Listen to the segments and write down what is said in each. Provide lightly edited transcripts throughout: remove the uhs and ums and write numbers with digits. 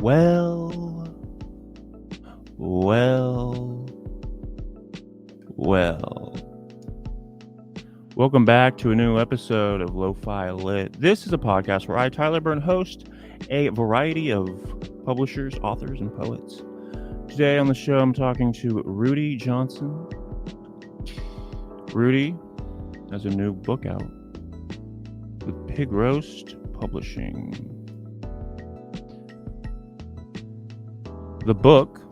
Well, well, well. Welcome back to a new episode of Lo-Fi Lit. This is a podcast where I, Tyler Byrne, host a variety of publishers, authors, and poets. Today on the show, I'm talking to Rudy Johnson. Rudy has a new book out with Pig Roast Publishing. The book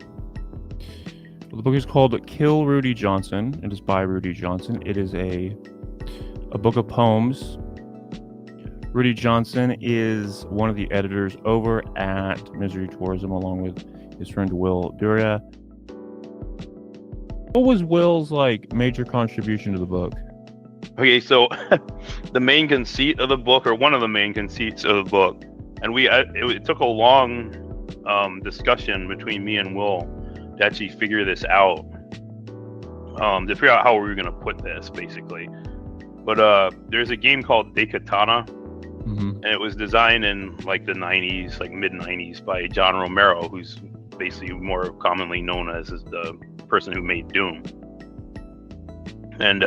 is called Kill Rudy Johnson. It is by Rudy Johnson. It is a book of poems. Rudy Johnson is one of the editors over at Misery Tourism, along with his friend Will Duria. What was Will's major contribution to the book? Okay, so the main conceit of the book, or one of the main conceits of the book, and it took a long discussion between me and Will to actually figure this out, to figure out how we were going to put this, basically. But there's a game called Daikatana, and it was designed in the 90s, mid-90s, by John Romero, who's basically more commonly known as the person who made Doom. And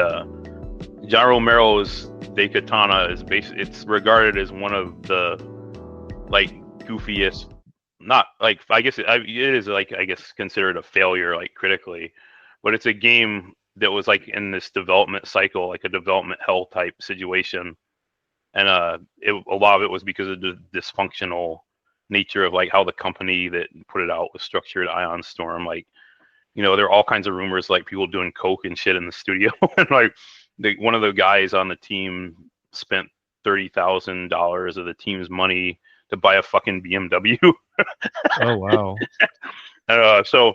John Romero's Daikatana is it's regarded as one of the goofiest, not I guess it is considered a failure critically, but it's a game that was in this development cycle, a development hell type situation, and a lot of it was because of the dysfunctional nature of how the company that put it out was structured. Ion Storm, there are all kinds of rumors people doing coke and shit in the studio, and one of the guys on the team spent $30,000 of the team's money to buy a fucking BMW. Oh wow! So,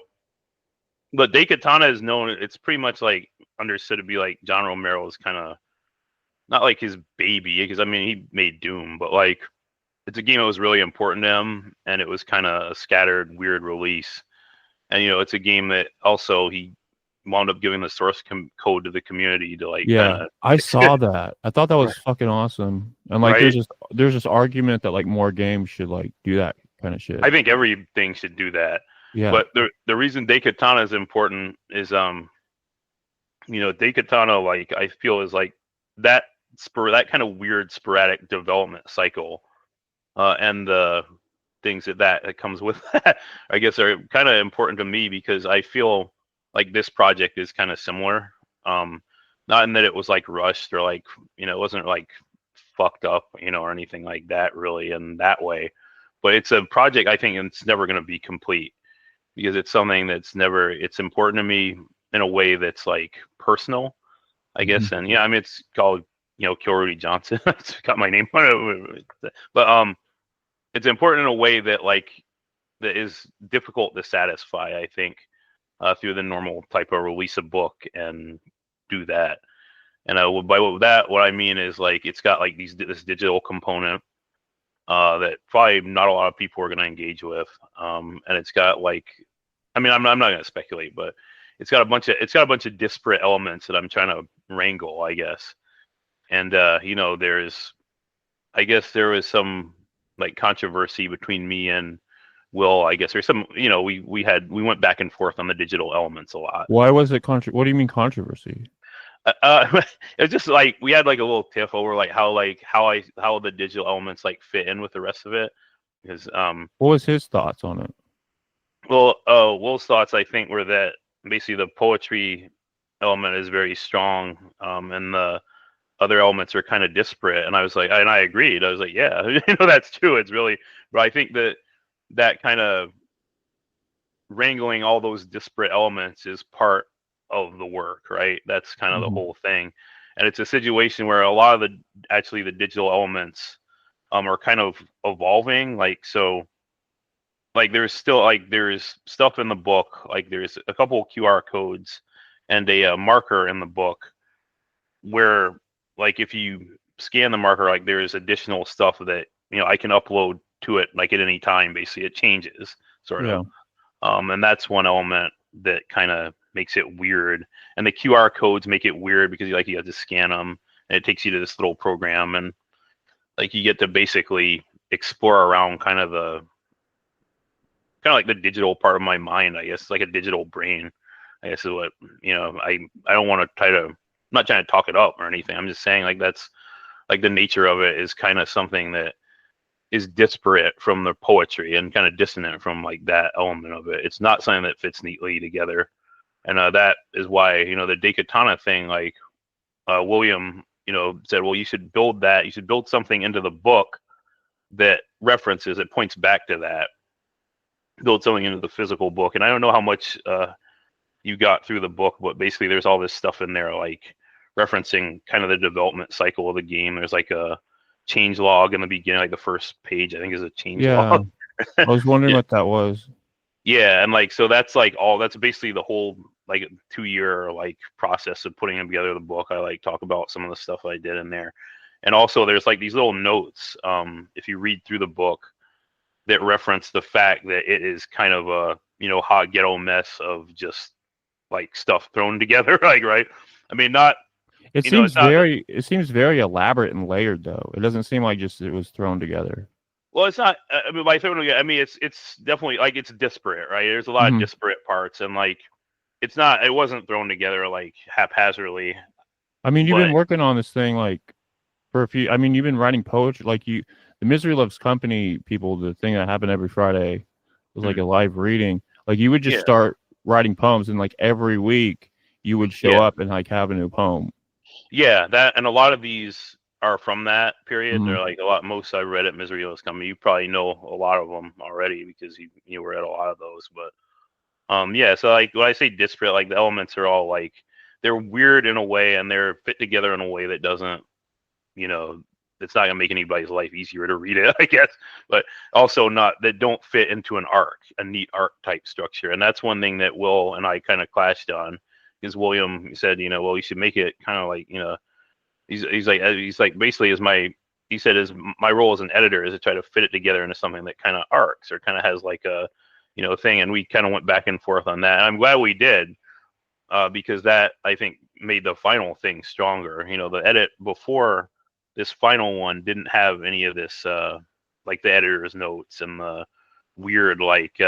but Daikatana is known. It's pretty much understood to be John Romero's kind of not his baby, because he made Doom, but it's a game that was really important to him, and it was kind of a scattered, weird release. And it's a game that also he wound up giving the source code to the community to I saw that. I thought that was fucking awesome. And right? there's this argument that more games should do that kind of shit. I think everything should do that. Yeah. But the reason Daikatana is important is Daikatana I feel is that kind of weird sporadic development cycle, and the things that comes with that, I guess, are kind of important to me, because I feel this project is kind of similar. Not in that it was rushed, or it wasn't fucked up, or anything like that really in that way. But it's a project I think it's never going to be complete, because it's something it's important to me in a way that's personal, I guess. And it's called, Kill Rudy Johnson. It's got my name on it. But it's important in a way that that is difficult to satisfy, I think, through the normal type of release a book and do that. And by that, what I mean is it's got this digital component that probably not a lot of people are going to engage with, and it's got I'm not going to speculate, but it's got a bunch of disparate elements that I'm trying to wrangle, I guess. And there was some controversy between me and Will, I guess. There's some, we went back and forth on the digital elements a lot. Why was it what do you mean controversy? It's just we had a little tiff over how the digital elements fit in with the rest of it, because what was his thoughts on it? Well, Will's thoughts, I think, were that basically the poetry element is very strong, and the other elements are kind of disparate. And I was and I agreed. I was yeah, that's true. It's really, but I think that kind of wrangling all those disparate elements is part of the work, right? That's kind of the whole thing. And it's a situation where a lot of the digital elements are kind of evolving. There's still there's stuff in the book, there's a couple of QR codes and a marker in the book where if you scan the marker, there's additional stuff that I can upload to it at any time. Basically it changes sort of. And that's one element that kind of makes it weird. And the QR codes make it weird because you have to scan them, and it takes you to this little program, and you get to basically explore around kind of kind of like the digital part of my mind, I guess. It's like a digital brain, I guess is what, I don't want to I'm not trying to talk it up or anything. I'm just saying like that's like the nature of it is kind of something that is disparate from the poetry and kind of dissonant from like that element of it. It's not something that fits neatly together. And that is why, the Daikatana thing, like William, said, well, you should build that. You should build something into the book that references, it points back to that. Build something into the physical book. And I don't know how much you got through the book, but basically there's all this stuff in there, like referencing kind of the development cycle of the game. There's like a change log in the beginning, like the first page, I think, is a change log. I was wondering Yeah. what that was. Yeah, and like so that's like that's basically the whole like 2-year like process of putting together the book. I like talk about some of the stuff I did in there. And also there's like these little notes, if you read through the book, that reference the fact that it is kind of a, hot ghetto mess of just like stuff thrown together. Like, right? I mean, not, It it's seems not, very elaborate and layered, though. It doesn't seem like just it was thrown together. well, it's not, I mean, by throwing together, I mean, it's definitely like it's disparate, right? There's a lot of disparate parts, and like, it wasn't thrown together like haphazardly. I mean, you've But been working on this thing like for a few. I mean, you've been writing poetry, like the Misery Loves Company people. The thing that happened every Friday was like a live reading. Like you would just start writing poems, and like every week you would show up and like have a new poem. Yeah, that, and a lot of these are from that period. They're like most I read at Misery Loves Company. You probably know a lot of them already because you were at a lot of those. But yeah, so like when I say disparate, like the elements are all like they're weird in a way, and they're fit together in a way that doesn't, it's not gonna make anybody's life easier to read it, I guess. But also not that don't fit into an arc, a neat arc type structure. And that's one thing that Will and I kind of clashed on, because William said, well, you should make it kind of like, he's like basically he said my role as an editor is to try to fit it together into something that kind of arcs or kind of has like a, thing. And we kind of went back and forth on that. And I'm glad we did, because that I think made the final thing stronger. The edit before this final one didn't have any of this, like the editor's notes and the weird like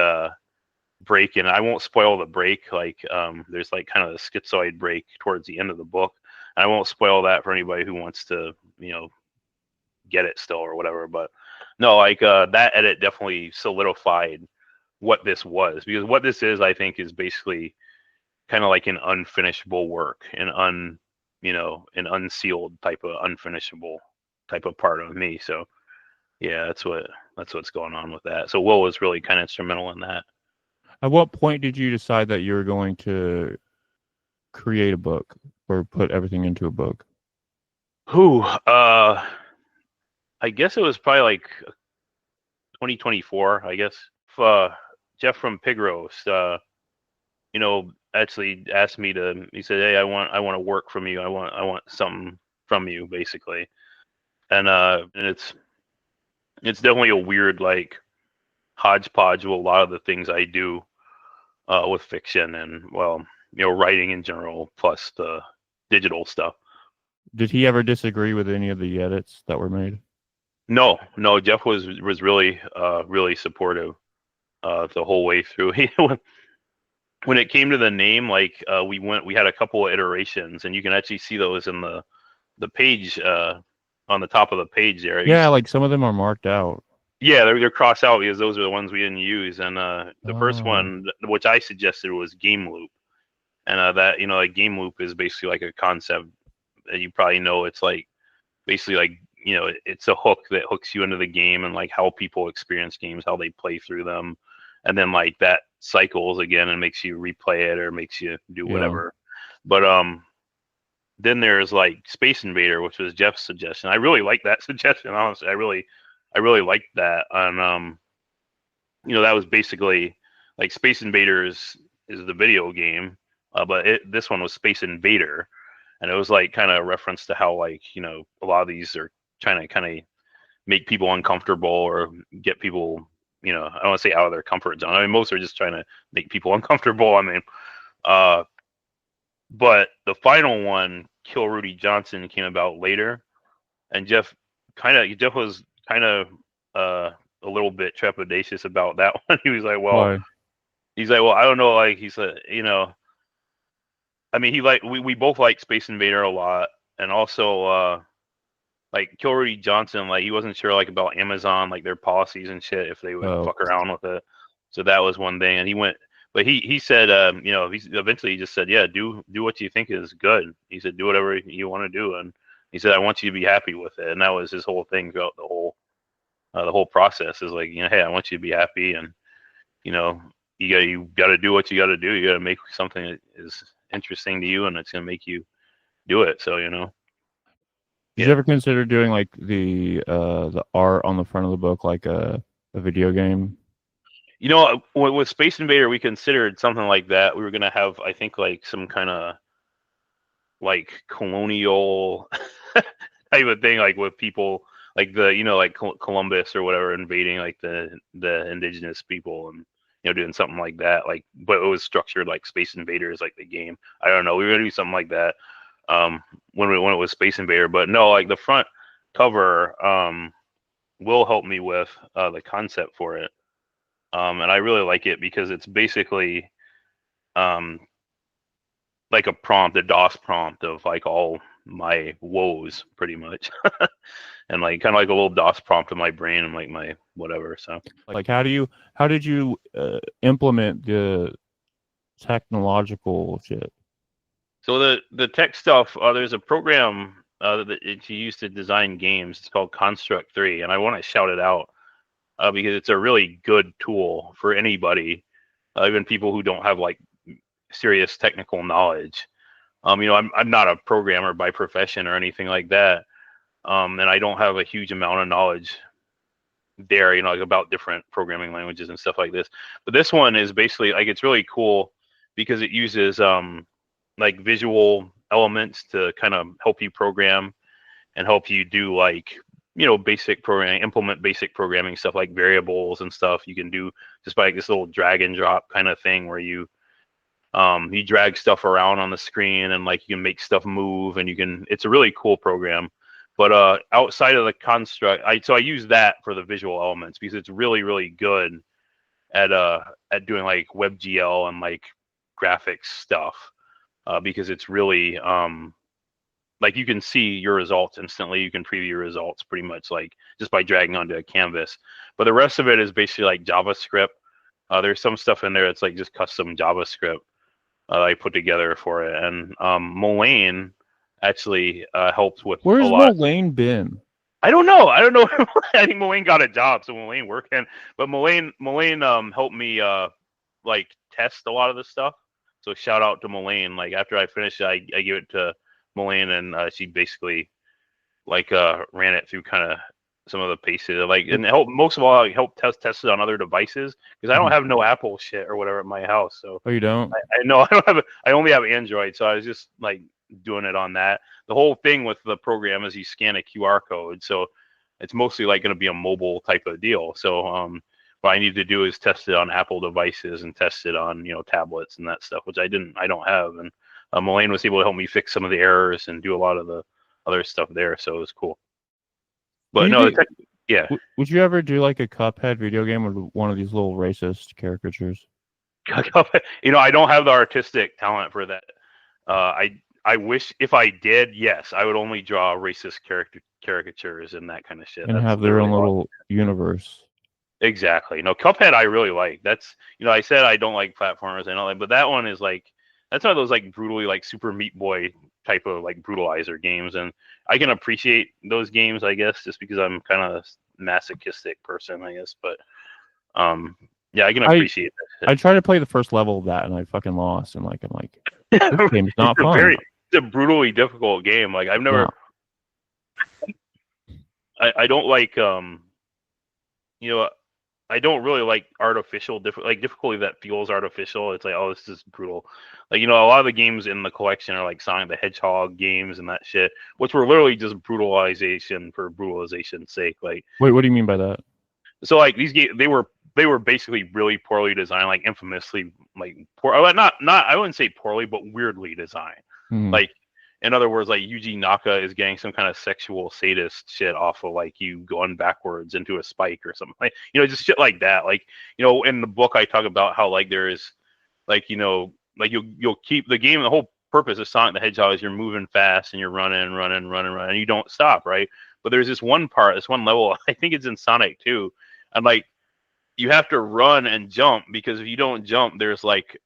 break. And I won't spoil the break. Like there's like kind of a schizoid break towards the end of the book. I won't spoil that for anybody who wants to, get it still or whatever. But no, like that edit definitely solidified what this was, because what this is, I think, is basically kind of like an unfinishable work, an unsealed type of unfinishable type of part of me. So yeah, that's what's going on with that. So Will was really kind of instrumental in that. At what point did you decide that you were going to create a book or put everything into a book? I guess it was probably like 2024, I guess. Jeff from Pig Roast, actually asked me to. He said, "Hey, I want to work from you. I want something from you, basically." And it's definitely a weird like hodgepodge of a lot of the things I do with fiction and writing in general, plus the digital stuff. Did he ever disagree with any of the edits that were made? No. Jeff was really really supportive the whole way through. When it came to the name, like we had a couple of iterations, and you can actually see those in the page on the top of the page there. Yeah, like some of them are marked out. Yeah, they're crossed out because those are the ones we didn't use. And the first one, which I suggested, was game loop, and that like game loop is basically like a concept that you probably know. It's like basically like it's a hook that hooks you into the game and like how people experience games, how they play through them, and then like that cycles again and makes you replay it or makes you do whatever. But then there's like Space Invader, which was Jeff's suggestion. I really like that suggestion, honestly. I really liked that. And that was basically like Space Invaders is the video game, but this one was Space Invader, and it was like kind of a reference to how like a lot of these are trying to kind of make people uncomfortable or get people, I don't want to say out of their comfort zone. I mean, most are just trying to make people uncomfortable. I mean, but the final one, Kill Rudy Johnson, came about later, and Jeff was kind of a little bit trepidatious about that one. He was like, well, Why? I don't know, like he said, you know, I mean, we both like Space Invader a lot, and also like Kill Rudy Johnson, like he wasn't sure like about Amazon, like their policies and shit, if they would Oh, fuck around with it. So that was one thing, and he went, but he said, you know, he eventually he just said, yeah, do what you think is good. He said, do whatever you want to do, and he said, I want you to be happy with it, and that was his whole thing throughout the whole process is like, you know, hey, I want you to be happy, and you know, you got to do what you got to do. You got to make something that is interesting to you, and it's gonna make you do it. So you know, did you yeah. ever consider doing like the art on the front of the book, like a video game? You know, with Space Invader, we considered something like that. We were gonna have, I think, like some kind of like colonial type of thing, like with people like the, you know, like Columbus or whatever invading like the indigenous people, and you know, doing something like that. Like, but it was structured like Space Invaders, like the game. I don't know. We were gonna do something like that um, when it was Space Invader, but no, like the front cover will help me with the concept for it. And I really like it because it's basically um, like a prompt, a DOS prompt of like all my woes, pretty much, and like kind of like a little DOS prompt in my brain and like my whatever. So, Like, how did you implement the technological shit? so the tech stuff, there's a program that it's used to design games. It's called Construct 3, and I want to shout it out because it's a really good tool for anybody, even people who don't have like serious technical knowledge. You know, I'm not a programmer by profession or anything like that, and I don't have a huge amount of knowledge there, you know, like about different programming languages and stuff like this. But this one is basically like it's really cool because it uses like visual elements to kind of help you program and help you do like, you know, basic programming, implement basic programming stuff like variables and stuff you can do just by like this little drag and drop kind of thing where you drag stuff around on the screen and like you can make stuff move, and you can, it's a really cool program. But outside of the construct, I use that for the visual elements because it's really, really good at doing like WebGL and like graphics stuff. Because it's really like you can see your results instantly. You can preview your results pretty much like just by dragging onto a canvas. But the rest of it is basically like JavaScript. There's some stuff in there that's like just custom JavaScript I put together for it. And Mullane actually helps with a Where's lot. Mullane been? I don't know. I don't know. I think Mullane got a job, so Mullane working. But Mullane helped me like test a lot of this stuff. So shout out to Mullane. Like after I finished it, I gave it to Mullane, and she basically like ran it through kind of some of the paces, like, and help most of all help test it on other devices because I don't have no Apple shit or whatever at my house. So Oh, you don't? I know I don't have I only have Android, so I was just like doing it on that. The whole thing with the program is you scan a QR code, so it's mostly like going to be a mobile type of deal. So what I need to do is test it on Apple devices and test it on, you know, tablets and that stuff, which I don't have. And Mullane was able to help me fix some of the errors and do a lot of the other stuff there, so it was cool. But no, yeah. Would you ever do like a Cuphead video game with one of these little racist caricatures? You know, I don't have the artistic talent for that. I wish if I did, yes, I would only draw racist caricatures and that kind of shit. And have their own little universe. Exactly. No, Cuphead I really like. That's, you know, I said I don't like platformers and all that, but that one is like, that's one of those like brutally like Super Meat Boy type of like brutalizer games, and I can appreciate those games, I guess, just because I'm kind of a masochistic person, I guess. But yeah, I can appreciate that. I tried to play the first level of that and I fucking lost, and like I'm like, this game's not fun. It's a brutally difficult game. Like I've never, I don't like you know, I don't really like artificial difficulty that feels artificial. It's like, oh, this is brutal. Like, you know, a lot of the games in the collection are like Sonic the Hedgehog games and that shit, which were literally just brutalization for brutalization's sake. Like, wait, what do you mean by that? So like these games, they were basically really poorly designed, like infamously like poor. Not I wouldn't say poorly, but weirdly designed. Like, in other words, like Yuji Naka is getting some kind of sexual sadist shit off of like you going backwards into a spike or something, like, just shit like that. Like, in the book I talk about how like there is like, like you'll keep the game. The whole purpose of Sonic the Hedgehog is you're moving fast and you're running, and you don't stop, right? But there's this one level, I think it's in Sonic 2, and like you have to run and jump, because if you don't jump, there's like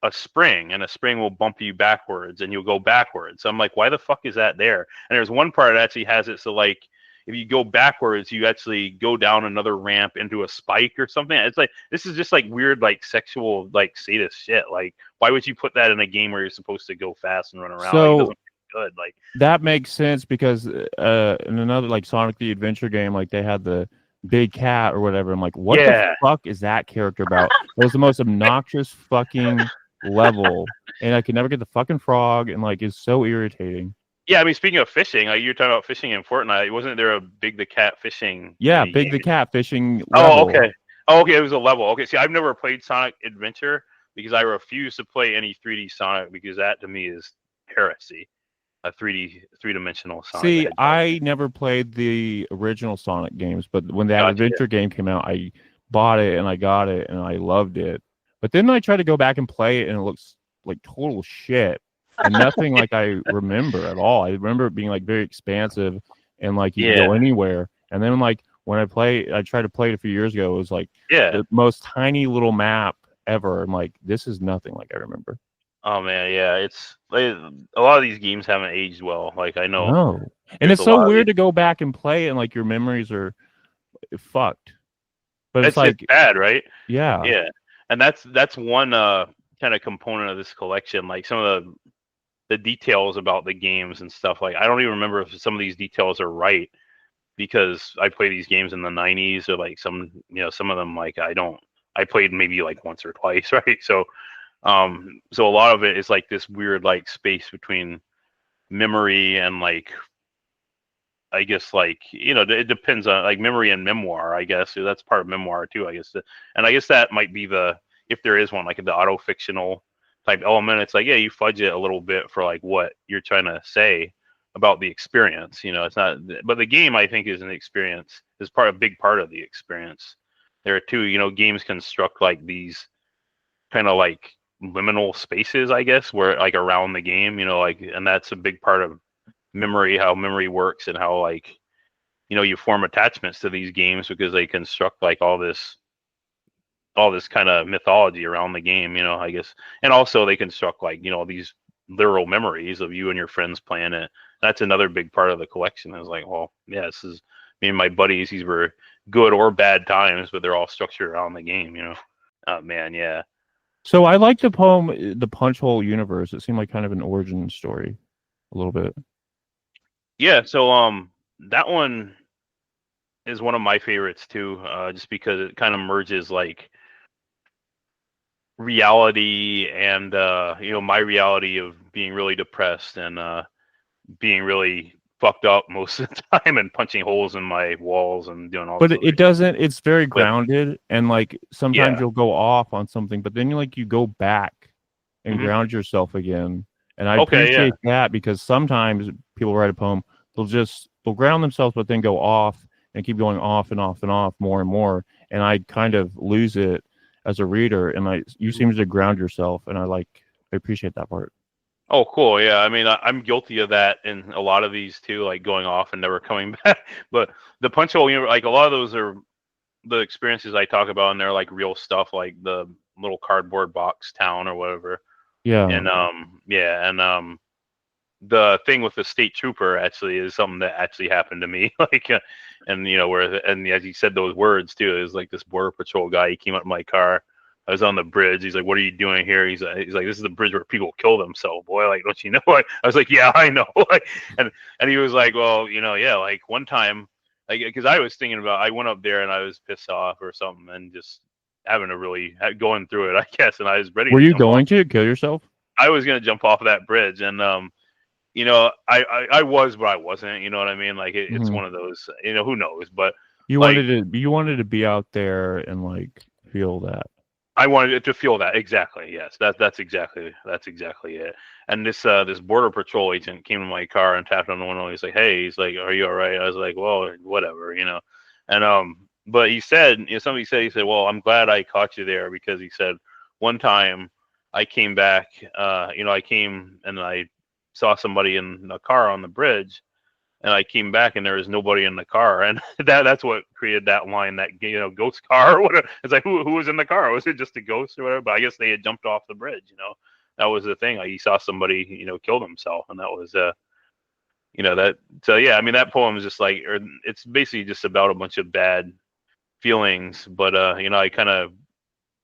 a spring, and a spring will bump you backwards and you'll go backwards. So I'm like, why the fuck is that there? And there's one part that actually has it so like if you go backwards, you actually go down another ramp into a spike or something. It's like, this is just like weird, like sexual, like sadist shit. Like, why would you put that in a game where you're supposed to go fast and run around? Like, it doesn't feel good. Like, that makes sense, because in another like Sonic the Adventure game, like they had the big cat or whatever. I'm like, what the fuck is that character about? It was the most obnoxious fucking level, and I could never get the fucking frog, and like it's so irritating. Yeah, I mean, speaking of fishing, like you're talking about fishing in Fortnite, wasn't there a Big the Cat fishing? Yeah, Big the Cat fishing level? Oh, okay. Oh, okay, it was a level. Okay, see, I've never played Sonic Adventure because I refuse to play any 3D Sonic, because that to me is heresy. A three-dimensional Sonic. See, I never played the original Sonic games, but when that Adventure game came out, I bought it and I got it and I loved it. But then I tried to go back and play it, and it looks like total shit. And nothing like I remember at all. I remember it being like very expansive, and like you could go anywhere. And then like when I tried to play it a few years ago, it was like the most tiny little map ever. I'm like, this is nothing like I remember. Oh man, yeah, it's like, a lot of these games haven't aged well. Like I know, no, and it's so weird to go back and play, and like your memories are fucked. But it's like bad, right? Yeah, yeah, and that's one kind of component of this collection. Like some of the details about the games and stuff. Like I don't even remember if some of these details are right, because I played these games in the 90s, or like some of them like I played maybe like once or twice, right? So so a lot of it is like this weird like space between memory and like, I guess, like, it depends on like memory and memoir, I guess. So that's part of memoir too, I guess. And I guess that might be if there is one, like the auto-fictional type element. It's like, yeah, you fudge it a little bit for like what you're trying to say about the experience. It's not, but the game, I think, is an experience, is a big part of the experience. There are two, games construct like these kind of like liminal spaces, I guess, where like around the game, like, and that's a big part of memory, how memory works, and how like you form attachments to these games because they construct like all this kind of mythology around the game, I guess. And also they construct like these literal memories of you and your friends playing it. That's another big part of the collection. Is like, well, yeah, this is me and my buddies, these were good or bad times, but they're all structured around the game. Oh man, yeah. So I like the poem, The Punch Hole Universe. It seemed like kind of an origin story a little bit. Yeah, so that one is one of my favorites too, just because it kind of merges like reality and my reality of being really depressed and being really fucked up most of the time and punching holes in my walls and doing all. But it doesn't. It's very grounded, and like sometimes you'll go off on something, but then you go back and ground yourself again. And I appreciate that, because sometimes people write a poem, they'll ground themselves, but then go off and keep going off and off and off more and more, and I kind of lose it as a reader. And you seem to ground yourself, and I appreciate that part. Oh, cool. Yeah. I mean, I'm guilty of that in a lot of these too, like going off and never coming back. But the Punch Hole, like a lot of those are the experiences I talk about, and they're like real stuff, like the little cardboard box town or whatever. Yeah. And the thing with the state trooper actually is something that actually happened to me. Like, and as he said those words too, it was like this border patrol guy. He came up to my car. I was on the bridge. He's like, "What are you doing here?" He's like, "This is the bridge where people kill themselves, boy. Like, don't you know?" I was like, "Yeah, I know." and he was like, "Well, yeah, like one time, like, because I was thinking about, I went up there and I was pissed off or something, and just having to really going through it, I guess. And I was ready. Were you going to kill yourself? I was gonna jump off of that bridge, and I was, but I wasn't. You know what I mean? Like it's one of those. Who knows? But you wanted to be out there and like feel that. I wanted it to feel that exactly. Yes, that's exactly it. And this border patrol agent came to my car and tapped on the window. He's like, "Hey," he's like, "Are you all right?" I was like, "Well, whatever, you know." And but he said, you know, somebody said, he said, "Well, I'm glad I caught you there because," he said, "one time I came back, you know, I came and I saw somebody in a car on the bridge." And I came back and there was nobody in the car, and that's what created that line, that, you know, ghost car or whatever. It's like, who was in the car? Was it just a ghost or whatever? But I guess they had jumped off the bridge. You know, that was the thing. Like, he saw somebody, you know, kill himself, and that was you know, that. So yeah, I mean, that poem is just like, or it's basically just about a bunch of bad feelings, but you know, I kind of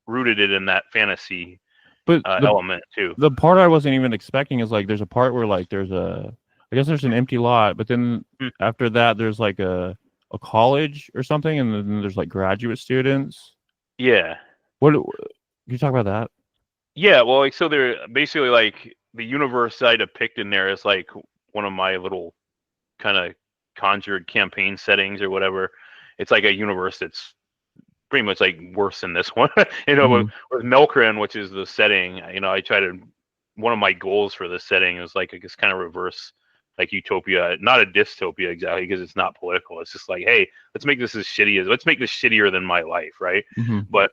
rooted it in that fantasy But element too. the part I wasn't even expecting is like there's a part where like I guess there's an empty lot, but then Hmm. after that there's like a college or something, and then there's like graduate students. Yeah. What can you talk about that? Yeah, well, like, so they're basically like the universe I depict in there is like one of my little kind of conjured campaign settings or whatever. It's like a universe that's pretty much like worse than this one. You know, Mhm. with Melkrin, which is the setting, you know, I try to, one of my goals for this setting is like, I guess, kind of reverse like utopia, not a dystopia exactly, because it's not political. It's just like, hey, let's make this as shitty as, let's make this shittier than my life, right? Mhm. But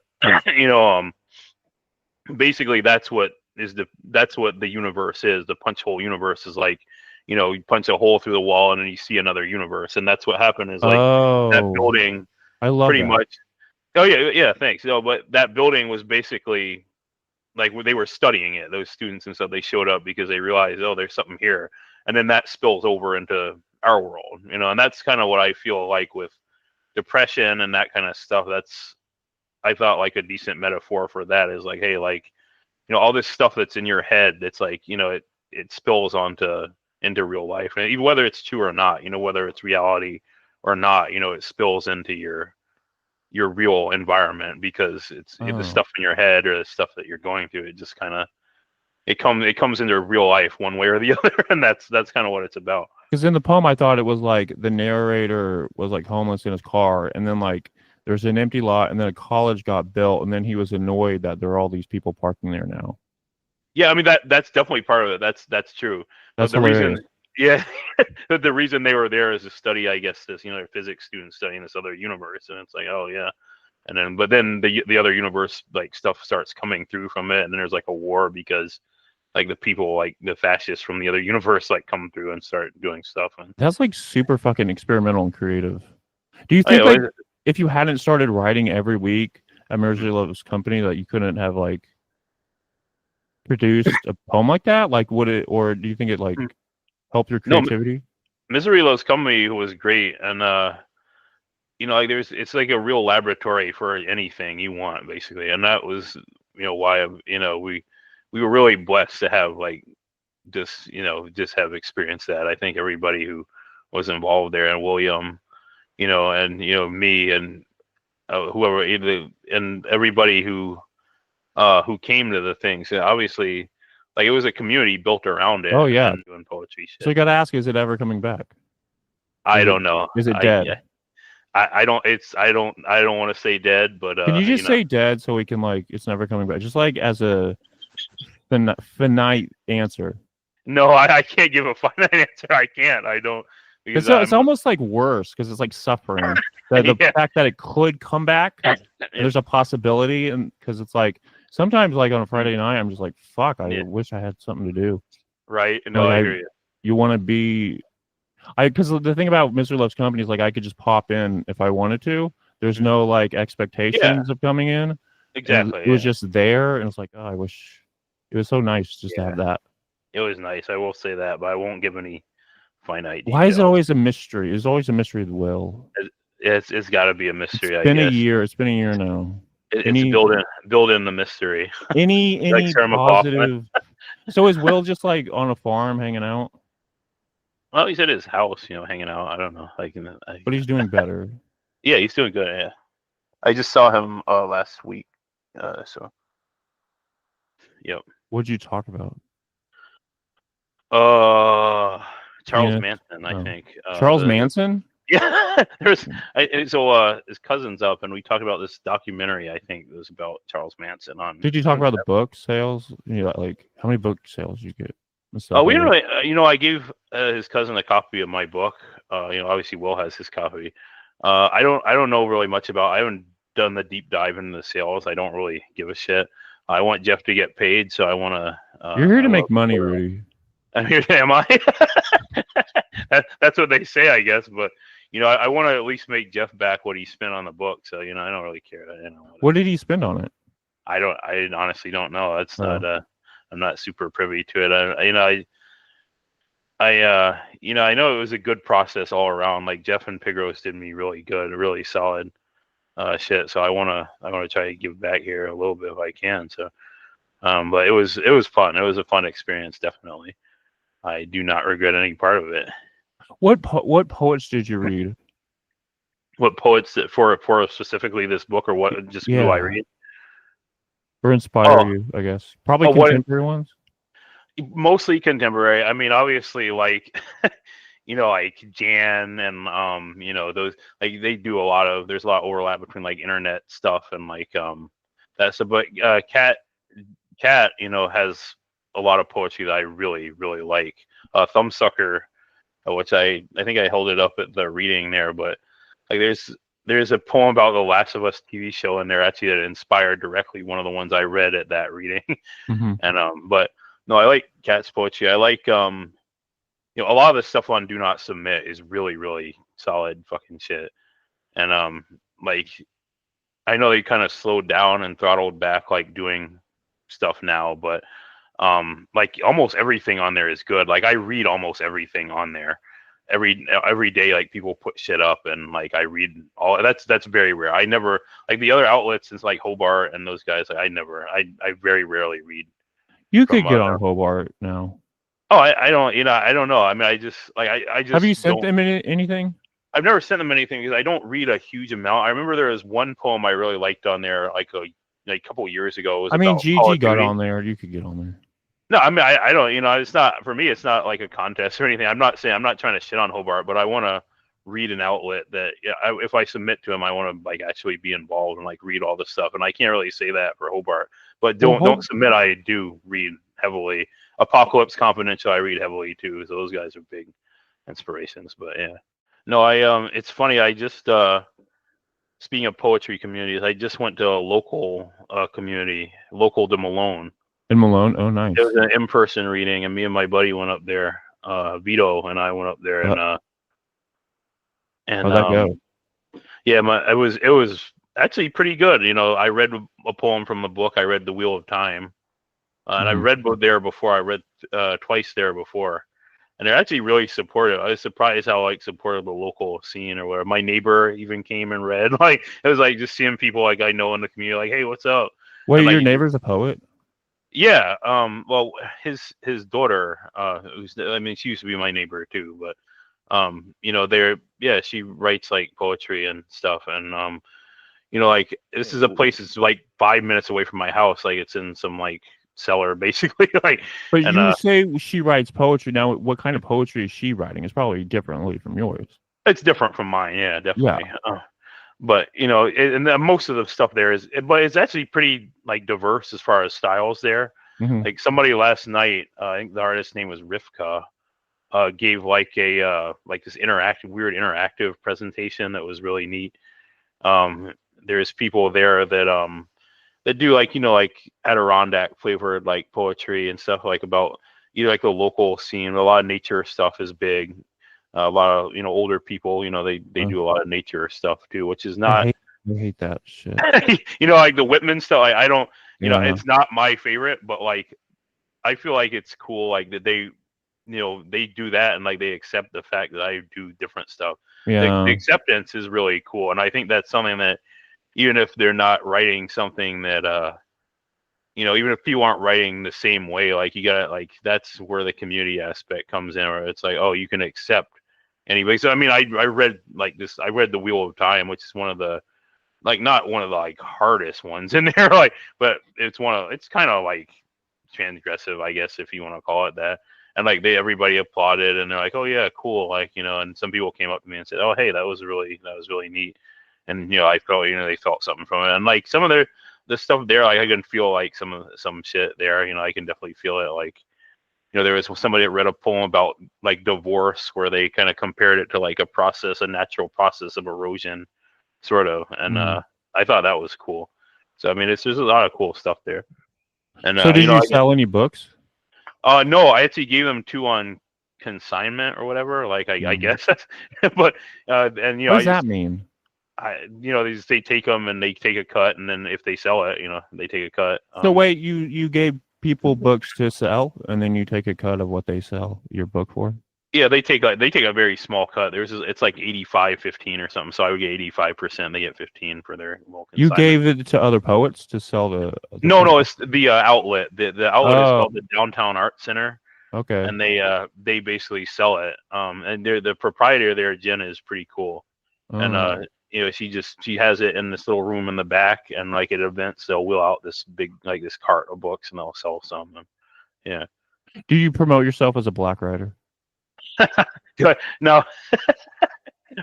you know, basically that's what the universe is. The punch hole universe is like, you know, you punch a hole through the wall and then you see another universe, and that's what happened. Is like that Oh, building I love pretty that. much. Oh yeah, yeah, thanks. No, but that building was basically like, they were studying it. Those students and stuff, they showed up because they realized, oh, there's something here, and then that spills over into our world, you know. And that's kind of what I feel like with depression and that kind of stuff. That's, I thought, like a decent metaphor for that is like, hey, like, you know, all this stuff that's in your head, that's like, you know, it spills onto into real life, and even whether it's true or not, you know, whether it's reality or not, you know, it spills into your real environment, because it's the Oh, stuff in your head or the stuff that you're going through. It just kind of, it comes into real life one way or the other, and that's kind of what it's about. because in the poem I thought it was like the narrator was like homeless in his car, and then like there's an empty lot, and then a college got built, and then he was annoyed that there are all these people parking there now. Yeah, I mean, that's definitely part of it. That's true. But That's the reason, hilarious. yeah, the reason they were there is to study, I guess, this, you know, they're physics students studying this other universe, and it's like, oh yeah. And then, but then the other universe, like, stuff starts coming through from it, and then there's like a war because like the people, like the fascists from the other universe, like come through and start doing stuff. And That's like super fucking experimental and creative. Do you oh yeah, think like if you hadn't started writing every week at mm, Misery Loves Company that you couldn't have like produced a poem like that? Like would it, or do you think it like mm. helped your No, creativity? Misery Loves Company was great, and you know, like, it's like a real laboratory for anything you want, basically. And that was, you know, why, you know, we were really blessed to have, like, just, you know, just have experienced that. I think everybody who was involved there, and William, you know, and, you know, me, and whoever, and everybody who came to the things. And obviously, like, it was a community built around it Oh yeah. and doing poetry So shit. you got to ask, is it ever coming back? I don't know. Is it I dead? I don't. It's I don't want to say dead, but Can you you just know. say dead so we can like it's never coming back? Just like as a finite answer. No, I can't give a finite answer. I can't. I don't, because It's I'm. almost like worse because it's like suffering. The Yeah, fact that it could come back, yeah, there's a possibility, and because it's like sometimes like on a Friday night, I'm just like, fuck, I yeah, wish I had something to do. right. No, Like I hear you. you want to be, because the thing about Mr. Love's Company is like I could just pop in if I wanted to. There's Mhm. no like Yeah, expectations of coming in, and exactly. it was Yeah, just there, and it's like, oh, I wish it was so nice just to yeah. have that. It was nice. I will say that, but I won't give any finite Why is it details. always a mystery? It's always a mystery of the will. It's got to be a It's mystery, I been a guess. year. It's been a year now. It's Any built in the mystery, like any Sarah McLaughlin. positive? So is Will just like on a farm hanging out, Well, he's at his house, you know, hanging out. I don't know. Like, but he's doing better? yeah, he's doing good. Yeah, I just saw him last week. So yep. What'd you talk about? Uh, Charles Penis? Manson, I Oh, think. Charles The Manson. Yeah, his cousin's up, and we talked about this documentary. I think it was about Charles Manson on. Did you talk about the book sales? You know, like how many book sales you get and stuff Oh, we like didn't that? really. I gave his cousin a copy of my book. Obviously Will has his copy. I don't know really much about. I haven't done the deep dive into the sales. I don't really give a shit. I want Jeff to get paid, so I want to. You're here I to want. make money, Rudy. I'm here. Am I? That's what they say, I guess. But I want to at least make Jeff back what he spent on the book. So I don't really care. What did he spend on it? I honestly don't know. That's Oh. not. I'm not super privy to it. I know it was a good process all around. Like Jeff and Pigros did me really good, really solid shit. So I wanna try to give back here a little bit if I can. So, but it was fun. It was a fun experience, definitely. I do not regret any part of it. What poets did you read? What poets that for specifically this book, or what just who I read? Or inspire you, I guess. Probably contemporary ones. Mostly contemporary. I mean, obviously, like like Jan and those, like they do a lot of. There's a lot of overlap between like internet stuff and like that stuff. But Cat has a lot of poetry that I really really like. Thumbsucker, which I think I held it up at the reading there, but like there's a poem about the Last of Us TV show in there actually that inspired directly one of the ones I read at that reading. Mm-hmm. And but no, I like Cat's poetry. I like a lot of the stuff on Do Not Submit is really really solid fucking shit. And like I know they kind of slowed down and throttled back like doing stuff now, but like almost everything on there is good. Like I read almost everything on there every day. Like people put shit up and like I read all. That's very rare. I never, like the other outlets since like Hobart and those guys, like I very rarely read. You could get on Hobart now. Oh, I don't, I don't know. I mean, I just have you sent them anything? I've never sent them anything because I don't read a huge amount. I remember there was one poem I really liked on there like a couple of years ago. It was Gigi got on there. You could get on there. No, I mean, I don't, it's not, for me, it's not like a contest or anything. I'm not trying to shit on Hobart, but I want to read an outlet that if I submit to them, I want to like actually be involved and like read all the stuff. And I can't really say that for Hobart, but don't submit. I do read heavily. Apocalypse Confidential, I read heavily too. So those guys are big inspirations, but yeah. No, it's funny. I just, speaking of poetry communities, I just went to a local community, local to Malone. In Malone? Oh, nice. It was an in-person reading, and me and my buddy went up there. Vito and I went up there, and how'd that go? Yeah, it was actually pretty good. I read a poem from the book. I read The Wheel of Time, and I read there before. I read twice there before, and they're actually really supportive. I was surprised how like supportive the local scene or whatever. My neighbor even came and read. Like it was like just seeing people like I know in the community, like, hey, what's up? Wait, your neighbor's a poet? Yeah. Well, his daughter, she used to be my neighbor too, but she writes like poetry and stuff, and like this is a place that's like 5 minutes away from my house. Like it's in some like cellar, basically. Like, but you say she writes poetry. Now, what kind of poetry is she writing? It's probably differently from yours. It's different from mine. Yeah, definitely. Yeah. But and most of the stuff there but it's actually pretty like diverse as far as styles there. Mm-hmm. Like somebody last night, I think the artist's name was Rivka, gave like a like this weird interactive presentation that was really neat. There's people there that do like like Adirondack flavored like poetry and stuff like about like the local scene. A lot of nature stuff is big. A lot of older people, they do a lot of nature stuff too, which is not. I hate that shit. Like the Whitman stuff. I don't. It's not my favorite, but like I feel like it's cool. Like that they, they do that and like they accept the fact that I do different stuff. Yeah. The acceptance is really cool, and I think that's something that even if they're not writing something that even if people aren't writing the same way, like you gotta like that's where the community aspect comes in, where it's like, oh, you can accept anybody. So I mean, I read like this. I read The Wheel of Time, which is one of the like not one of the like hardest ones in there, like, but it's kind of like transgressive, I guess, if you want to call it that. and like everybody applauded, and they're like, oh yeah, cool, like, you know, and some people came up to me and said, oh hey, that was really neat, and you know, I felt, you know, they felt something from it, and like some of the stuff there, like I can feel like some shit there, you know, I can definitely feel it, like, you know, there was somebody that read a poem about like divorce where they kind of compared it to like a natural process of erosion, sort of, and I thought that was cool. So I mean, there's a lot of cool stuff there, and So you did know, you sell any books? no, I actually gave them 2 on consignment or whatever. Like I guess, but and you know, What does that mean? you know, they take them and they take a cut, and then if they sell it, you know, they take a cut. So wait, you gave people books to sell, and then you take a cut of what they sell your book for? Yeah, they take a very small cut. It's like 85-15 or something. So I would get 85%. They get 15 for their You consignment. gave it to other poets to sell the No, book? it's the outlet. The outlet is called the Downtown Art Center. Okay. And they basically sell it. And they're the proprietor there, Jen, is pretty cool. And you know, she has it in this little room in the back, and like at events they'll wheel out this big, like this cart of books, and they'll sell some. And, yeah. Do you promote yourself as a black writer? No.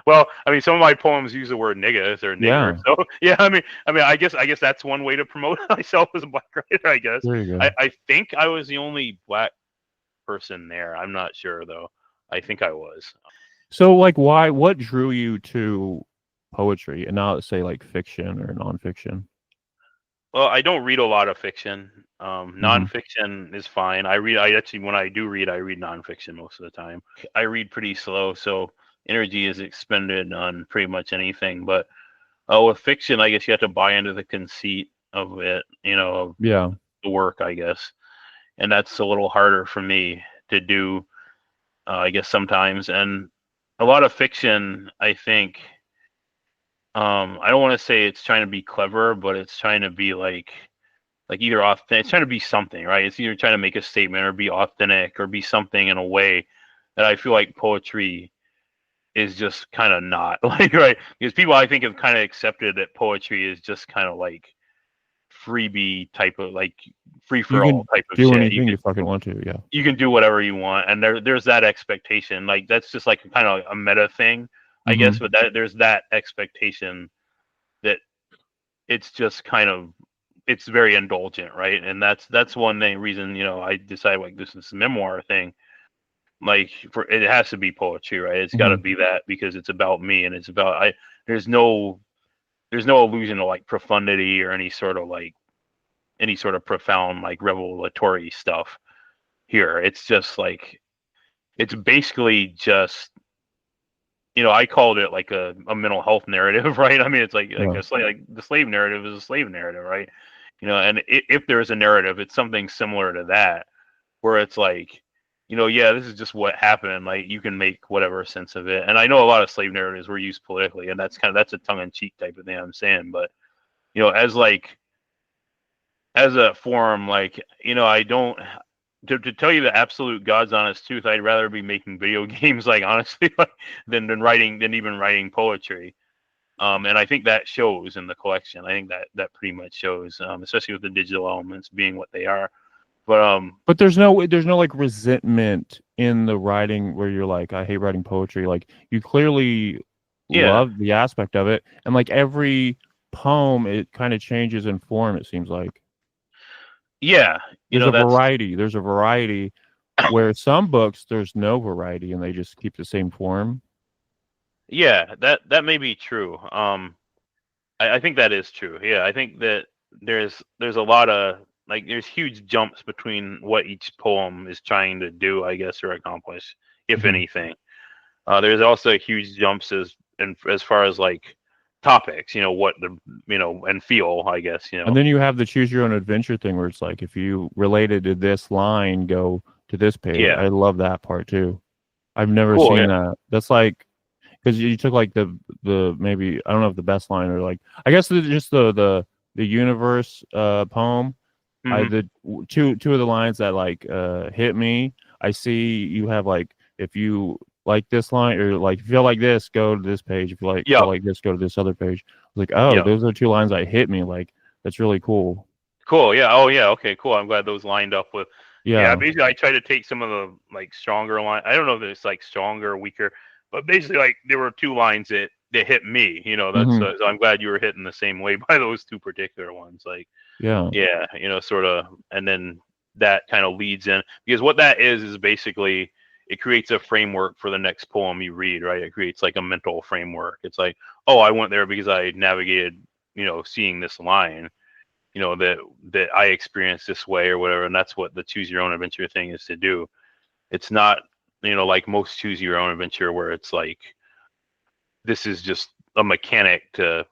Well, I mean, some of my poems use the word nigga or nigger. Yeah. So yeah, I mean, I guess that's one way to promote myself as a black writer. I guess. There you go. I think I was the only black person there. I'm not sure though. I think I was. So like, what drew you to poetry and not say like fiction or nonfiction? Well, I don't read a lot of fiction. Nonfiction is fine. I actually, when I do read, I read nonfiction most of the time. I read pretty slow, so energy is expended on pretty much anything. But with fiction, I guess you have to buy into the conceit of it, you know, of Yeah. the work, I guess. And that's a little harder for me to do, I guess, sometimes. And a lot of fiction, I think, I don't want to say it's trying to be clever, but it's trying to be like either authentic. It's trying to be something, right? It's either trying to make a statement or be authentic or be something in a way that I feel like poetry is just kind of not like, right? Because people, I think, have kind of accepted that poetry is just kind of like freebie type of, like, free for all type of do shit. anything you fucking want to. Yeah. You can do whatever you want, and there's that expectation. Like, that's just like kind of a meta thing, I guess. But there's that expectation that it's just kind of, it's very indulgent, right? And that's one reason, you know, I decided, like, this is a memoir thing. Like, it has to be poetry, right? It's got to be that, because it's about me, and it's about there's no illusion of like profundity or any sort of profound, like, revelatory stuff here. It's just like, it's basically just, you know, I called it like a mental health narrative, right? I mean, it's like a slave, like the slave narrative is a slave narrative, right? You know, and if there is a narrative, it's something similar to that, where it's like, you know, yeah, this is just what happened. Like, you can make whatever sense of it. And I know a lot of slave narratives were used politically, and that's a tongue-in-cheek type of thing I'm saying. But, you know, as a form, like, you know, I don't, to tell you the absolute God's honest truth, I'd rather be making video games, like, honestly, like, than even writing poetry. And I think that shows in the collection. I think that pretty much shows, especially with the digital elements being what they are. But there's no like resentment in the writing where you're like, I hate writing poetry. Like, you clearly love the aspect of it, and like every poem, it kind of changes in form, it seems like. Yeah, there's a variety where some books there's no variety and they just keep the same form. Yeah, that may be true. I think that is true. Yeah, I think that there's a lot of, like, there's huge jumps between what each poem is trying to do, I guess, or accomplish, if anything. There's also huge jumps as far as like topics, you know, what the, you know, and feel, I guess, you know. And then you have the choose your own adventure thing where it's like, if you related to this line, go to this page. Yeah. I love that part too. I've never seen that. That's like, because you took like the maybe, I don't know if the best line, or like, I guess just the universe poem. The two of the lines that like hit me. I see you have like, if you like this line, or like, if you feel like this, go to this page. If you like feel like this, go to this other page. I was like, oh, those are 2 lines that hit me. Like, that's really cool. Cool. Yeah. Oh yeah. Okay. Cool. I'm glad those lined up with. Yeah, Yeah. basically, I try to take some of the like stronger line. I don't know if it's like stronger or weaker, but basically, like there were two lines that hit me. That's Hmm. so I'm glad you were hitting the same way by those two particular ones. Like, Yeah. yeah, sort of, and then that kind of leads in because what that is basically it creates a framework for the next poem you read, right? It creates like a mental framework. It's like, oh, I went there because I navigated, seeing this line, that I experienced this way or whatever, and that's what the choose your own adventure thing is to do. It's not, like most choose your own adventure where it's like this is just a mechanic this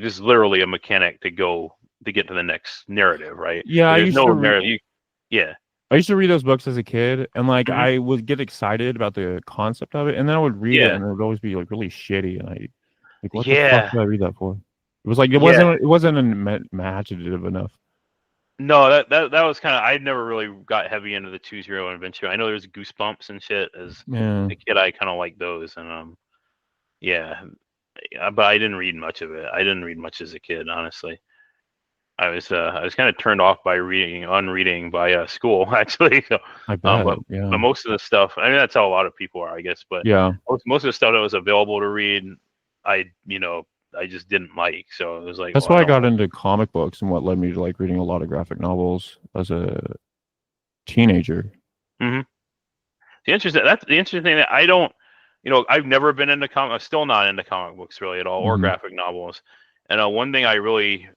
is literally a mechanic to get to the next narrative, right? Yeah, There's no narrative. Yeah. I used to read those books as a kid, and like Hmm. I would get excited about the concept of it, and then I would read it, Yeah. and it would always be like really shitty, and I like, what the fuck Yeah. did I read that for? It was like Yeah. it wasn't imaginative enough. No, that was kind of, I never really got heavy into the choose your own adventure. I know there's Goosebumps and shit as Yeah, a kid. I kind of like those, and yeah, but I didn't read much of it. I didn't read much as a kid, honestly. I was kind of turned off by unreading by school actually. So, I bet. but Yeah, most of the stuff, I mean, that's how a lot of people are, I guess. But yeah. most of the stuff that was available to read, I I just didn't like. So it was like, That's well, I why I don't got want. into comic books and what led me to like reading a lot of graphic novels as a teenager. Mm-hmm. That's the interesting thing that I don't. I've never been into comic. I'm still not into comic books really at all, or Hmm. graphic novels. And one thing I really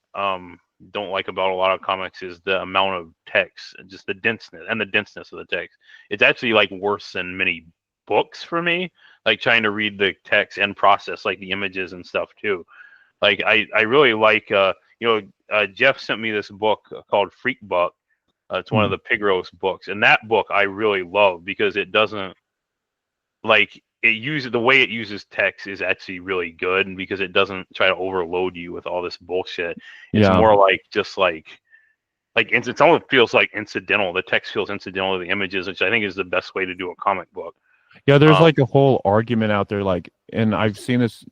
don't like about a lot of comics is the amount of text, and just the denseness of the text. It's actually like worse than many books for me. Like trying to read the text and process like the images and stuff too. Like I really like Jeff sent me this book called Freak Buck. It's one of the Pigros books, and that book I really love because it doesn't like it uses the way it uses text is actually really good, and because it doesn't try to overload you with all this bullshit. It's Yeah, more like just like it's almost feels like incidental. The text feels incidental to the images, which I think is the best way to do a comic book. yeah. There's Um, like a whole argument out there, like, and I've seen this.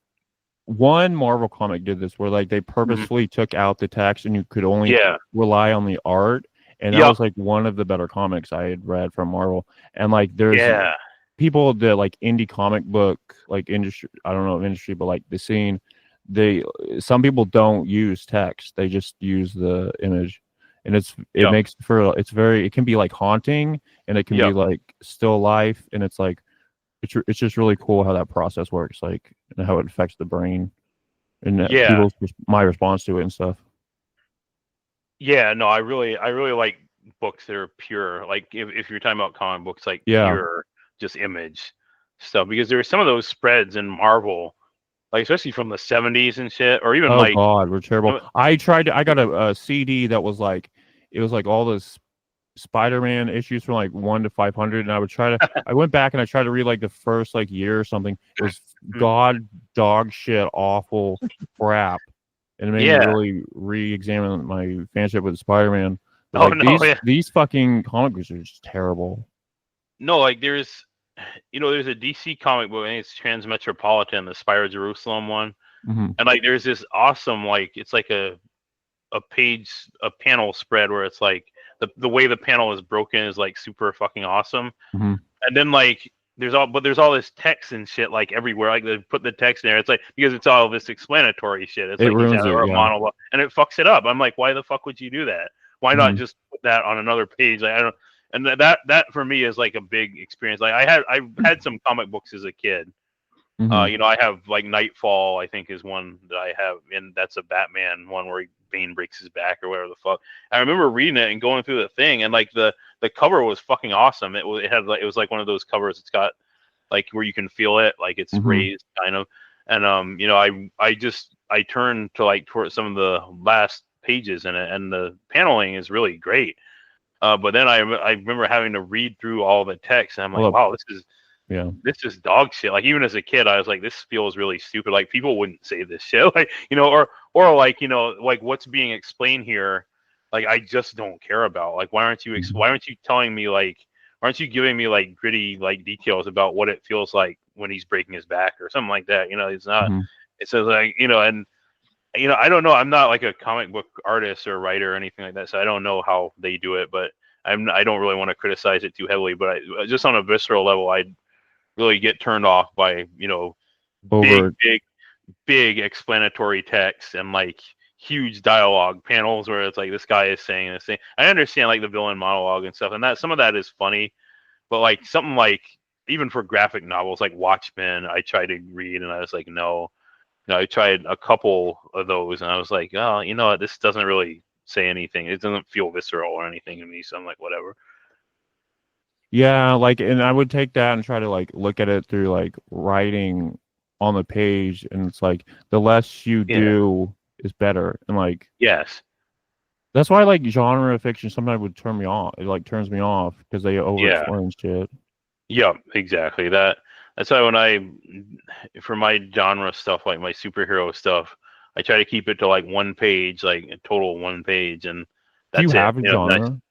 One Marvel comic did this where like they mhm. purposefully took out the text and you could only Yeah, rely on the art, and that yep, was like one of the better comics I had read from Marvel. And like there's yeah, people that like indie comic book like industry, I don't know industry, but like the scene, they some people don't use text, they just use the image, and it yep, makes for it can be like haunting, and it can be yep, like still life, and it's like it's just really cool how that process works, like, and how it affects the brain and yeah, people's my response to it and stuff. yeah. No, I really like books that are pure. Like if you're talking about comic books, like Yeah. pure, just image stuff, because there are some of those spreads in Marvel, like especially from the '70s and shit, or even Oh like God, we're terrible. I got a CD that was like it was like all this Spider-Man issues from like 1 to 500, and I went back and I tried to read like the first like year or something. It was god dog shit awful crap, and it made me yeah. really re-examine my fanship with Spider-Man. But Oh like no, yeah. these fucking comic books are just terrible. No, like there's a DC comic book. I think it's Transmetropolitan, the Spire of Jerusalem one, Hmm. and like there's this awesome like it's like a panel spread where it's like the way the panel is broken is like super fucking awesome. Hmm. And then like there's all this text and shit like everywhere. Like they put the text in there. It's like because it's all this explanatory shit. It's It like he's ruins had it. a Yeah. monologue and it fucks it up. I'm like, why the fuck would you do that? Why not Hmm. just put that on another page? Like I don't. And that for me is like a big experience. Like I've had some comic books as a kid. Hmm. I have like Nightfall. I think is one that I have, and that's a Batman one where Bane breaks his back or whatever the fuck. I remember reading it and going through the thing, and like the cover was fucking awesome. It was like one of those covers. It's got like where you can feel it, like it's Hmm. raised kind of. And I turned to like towards some of the last pages in it, and the paneling is really great. But then I remember having to read through all the text, and I'm like, Well, wow, yeah. this is dog shit. Like even as a kid, I was like, this feels really stupid. Like people wouldn't say this shit. Like or like like what's being explained here. Like I just don't care about. Like Mhm. why aren't you telling me like aren't you giving me like gritty like details about what it feels like when he's breaking his back or something like that? It's not. Mhm. It says like and I don't know. I'm not like a comic book artist or writer or anything like that, so I don't know how they do it. But I don't really want to criticize it too heavily, but just on a visceral level, I really get turned off by Over. big explanatory text and like huge dialogue panels where it's like this guy is saying this thing. I understand like the villain monologue and stuff, and that some of that is funny, but like something like even for graphic novels like Watchmen, I tried to read and I was like, no. I tried a couple of those and I was like, oh, you know what, this doesn't really say anything. It doesn't feel visceral or anything to me. So I'm like, whatever. Yeah, like, and I would take that and try to like look at it through like writing on the page, and it's like the less you Yeah. do is better, and like Yes. that's why like genre fiction sometimes would turn me off. It like turns me off because they over Yeah. explain shit. Yep. Exactly. That's why when for my genre stuff, like my superhero stuff, I try to keep it to like one page, like a total one page, and Do you that's it. have a genre?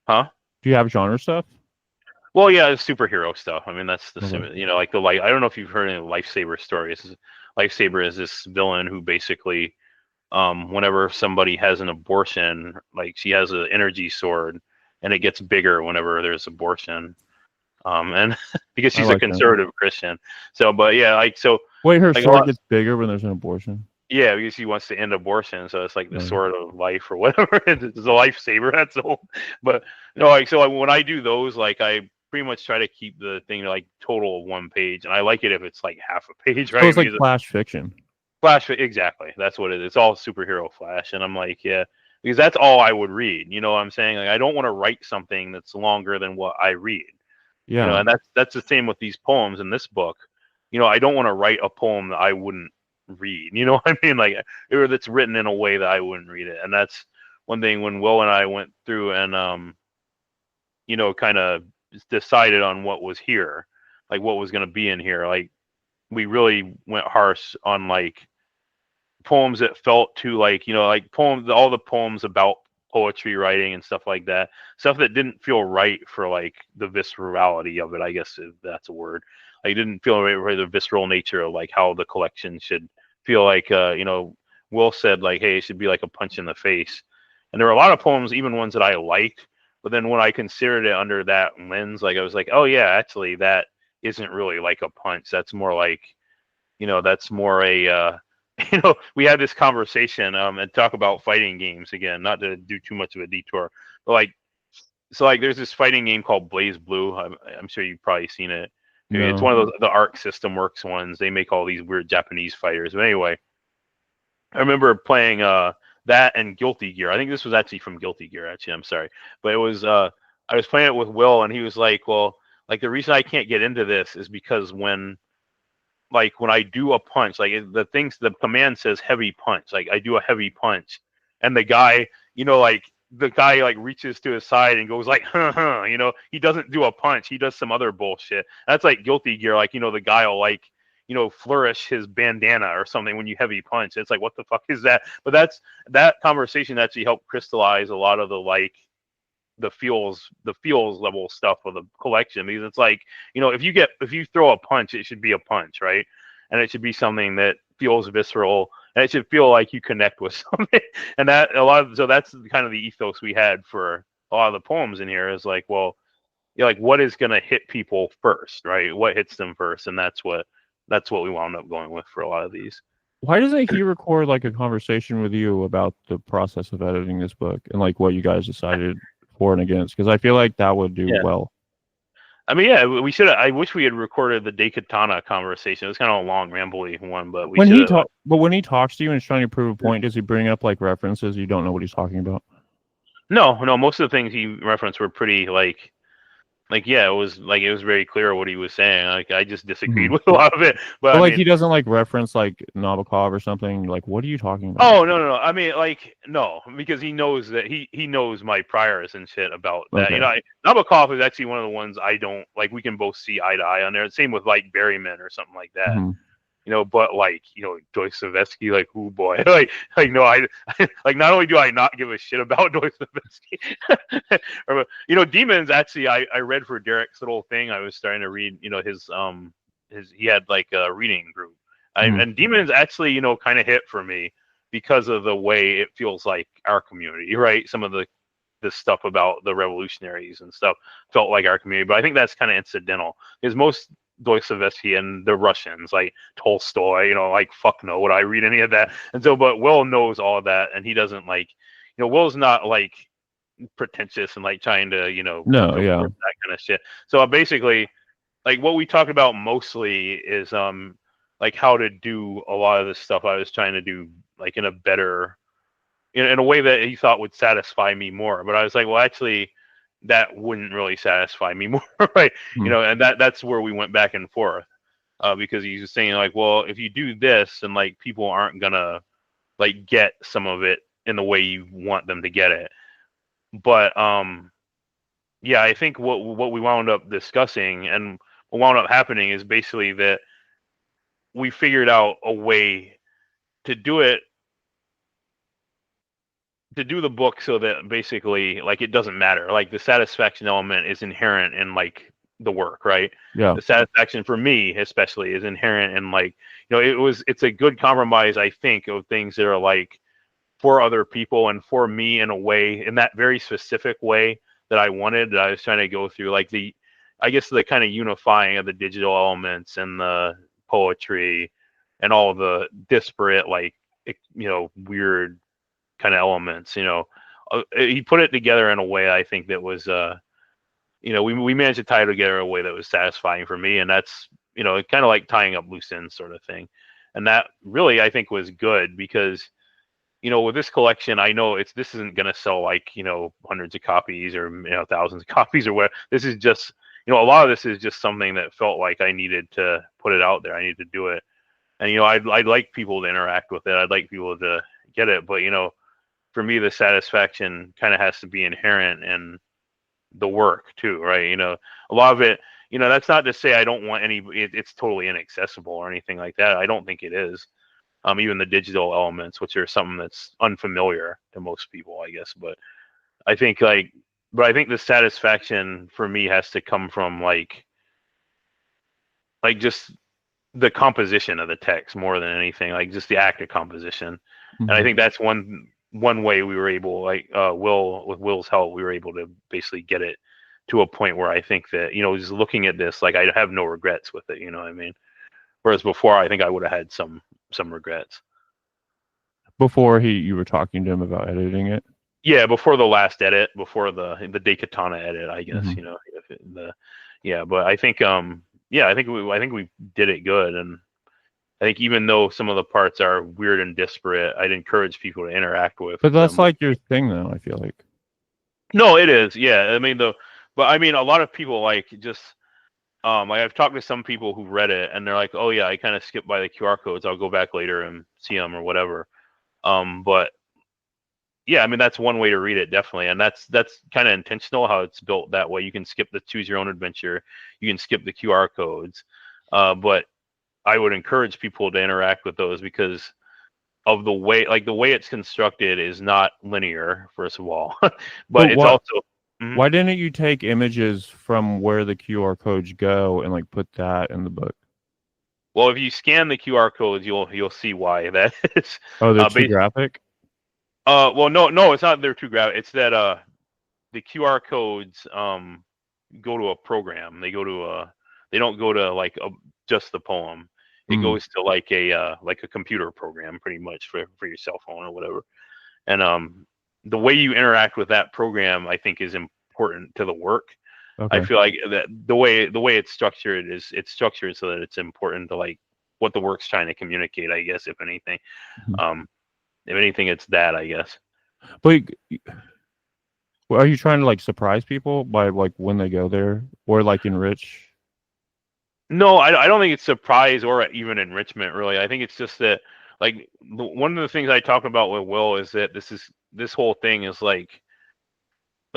Huh? Do you have genre stuff? Well, yeah, it's superhero stuff. I mean, that's Okay. like the I don't know if you've heard any Lifesaver stories. Lifesaver is this villain who basically, whenever somebody has an abortion, like she has an energy sword, and it gets bigger whenever there's abortion. And because I she's a like that. conservative Christian. So, but yeah, Wait, her like a sword lot, gets bigger when there's an abortion. yeah, because he wants to end abortion. So it's like the Okay. sword of life or whatever. It's a lifesaver. That's all. But no, like so when I do those, like I pretty much try to keep the thing like total of one page, and I like it if it's like half a page, So right? it's like Because flash fiction. Flash, exactly. That's what it is. It's all superhero Flash, and I'm like, yeah, because that's all I would read. You know what I'm saying? Like I don't want to write something that's longer than what I read. Yeah. And that's the same with these poems in this book. I don't want to write a poem that I wouldn't read. You know what I mean? Like, or that's written in a way that I wouldn't read it. And that's one thing when Will and I went through and kind of decided on what was here, like what was going to be in here. Like, we really went harsh on like poems that felt too like like poems, all the poems about poetry writing and stuff like that, stuff that didn't feel right for like the viscerality of it, I guess, if that's a word. Like didn't feel right for the visceral nature of like how the collection should feel. Like Will said like, hey, it should be like a punch in the face. And there were a lot of poems, even ones that I liked, but then when I considered it under that lens, like I was like, oh yeah, actually that isn't really like a punch. That's more like, that's more a we had this conversation and talk about fighting games again, not to do too much of a detour, but like so like there's this fighting game called Blaze Blue. I'm sure you've probably seen it. It's No. one of those the Arc System Works ones. They make all these weird Japanese fighters. But anyway, I remember playing that and Guilty Gear. I think this was actually from Guilty Gear. Actually, I'm sorry, but it was I was playing it with Will, and he was like, "Well, like the reason I can't get into this is because when I do a punch, like the command says heavy punch, like I do a heavy punch, and the guy, like the guy like reaches to his side and goes like, huh, he doesn't do a punch, he does some other bullshit. That's like Guilty Gear, like the guy will like flourish his bandana or something when you heavy punch. It's like, what the fuck is that? But that conversation actually helped crystallize a lot of the like the feels level stuff of the collection, because it's like if you throw a punch, it should be a punch, right? And it should be something that feels visceral, and it should feel like you connect with something. And so that's kind of the ethos we had for a lot of the poems in here, is like, well, like what is going to hit people first, right? What hits them first? And that's what we wound up going with for a lot of these. Why doesn't he record like a conversation with you about the process of editing this book and like what you guys decided for and against? Because I feel like that would do Yeah. well. I mean, yeah, we should. I wish we had recorded the Daikatana conversation. It was kind of a long, rambly one, but we When should he have. talk, but when he talks to you and is trying to prove a point, does he bring up like references you don't know what he's talking about? No, no. Most of the things he referenced were pretty yeah. It was very clear what he was saying. Like I just disagreed Mhm. with a lot of it, but But I like mean, he doesn't like reference like Nabokov or something. Like, what are you talking about? oh no. I mean, like no, because he knows that he knows my priors and shit about that. Okay. Nabokov is actually one of the ones I don't like. We can both see eye to eye on there. Same with like Berryman or something like that. Mhm. But like, Dostoevsky, like, oh boy, like, no, like, not only do I not give a shit about Dostoevsky, Demons, actually, I read for Derek's little thing. I was starting to read, he had like a reading group. Mhm. And Demons actually, kind of hit for me because of the way it feels like our community, right? Some of the this stuff about the revolutionaries and stuff felt like our community. But I think that's kind of incidental because most Dostoevsky and the Russians, like Tolstoy, like fuck no, would I read any of that? And so, but Will knows all of that, and he doesn't like, Will's not like pretentious and like trying to, No, convert yeah. that kind of shit. So basically, like what we talk about mostly is like how to do a lot of this stuff I was trying to do like in a better in a way that he thought would satisfy me more. But I was like, well, actually, that wouldn't really satisfy me more, right? Hmm. And that's where we went back and forth because he was saying like, well, if you do this, and like people aren't gonna like get some of it in the way you want them to get it. But yeah, I think what we wound up discussing and what wound up happening is basically that we figured out a way to do it to do the book so that basically like it doesn't matter, like the satisfaction element is inherent in like the work, right? Yeah. The satisfaction for me especially is inherent in like it's a good compromise, I think, of things that are like for other people and for me in a way, in that very specific way that I wanted, that I was trying to go through, like I guess the kind of unifying of the digital elements and the poetry and all the disparate like weird kind of elements. He put it together in a way I think that was we managed to tie it together in a way that was satisfying for me, and that's kind of like tying up loose ends sort of thing. And that really I think was good because with this collection, I know this isn't going to sell like hundreds of copies or thousands of copies or what. This is just a lot of this is just something that felt like I needed to put it out there. I needed to do it, and I'd like people to interact with it. I'd like people to get it, but for me, the satisfaction kind of has to be inherent in the work too, right? A lot of it, that's not to say I don't want it's totally inaccessible or anything like that. I don't think it is. Even the digital elements, which are something that's unfamiliar to most people, I guess. But I think I think the satisfaction for me has to come from like just the composition of the text more than anything, like just the act of composition. And I Hmm. think that's one way we were able, like with Will's help, we were able to basically get it to a point where I think that just looking at this, like I have no regrets with it. You know what I mean? Whereas before, I think I would have had some regrets. Before you were talking to him about editing it. Yeah, before the last edit, before the Daikatana edit, I guess, Hmm. if yeah, but I think yeah, I think we did it good, and I think even though some of the parts are weird and disparate, I'd encourage people to interact with But that's them. like your thing, though. I feel like. No, it is. Yeah, I mean but I mean a lot of people like just like I've talked to some people who read it and they're like, "Oh yeah, I kind of skipped by the QR codes. I'll go back later and see them or whatever." But yeah, I mean that's one way to read it, definitely, and that's kind of intentional how it's built that way. You can skip the choose your own adventure, you can skip the QR codes, but I would encourage people to interact with those because of the way it's constructed is not linear, first of all, But but it's also Mhm. why didn't you take images from where the QR codes go and like put that in the book? Well, if you scan the QR codes, you'll see why that is. Oh, they're too Based, graphic. well, no, it's not. They're too graphic. It's that the QR codes go to a program. They don't go to like just the poem. It Mm. goes to like a computer program, pretty much for your cell phone or whatever. And the way you interact with that program, I think, is important to the work. I Okay. feel like that the way it's structured is it's structured so that it's important to like what the work's trying to communicate, I guess, if anything. Mhm. Um, if anything, it's that, I guess. But are you trying to like surprise people by like when they go there or like enrich? No, I don't think it's surprise or even enrichment, really. I think it's just that, like, one of the things I talk about with Will is that this whole thing is like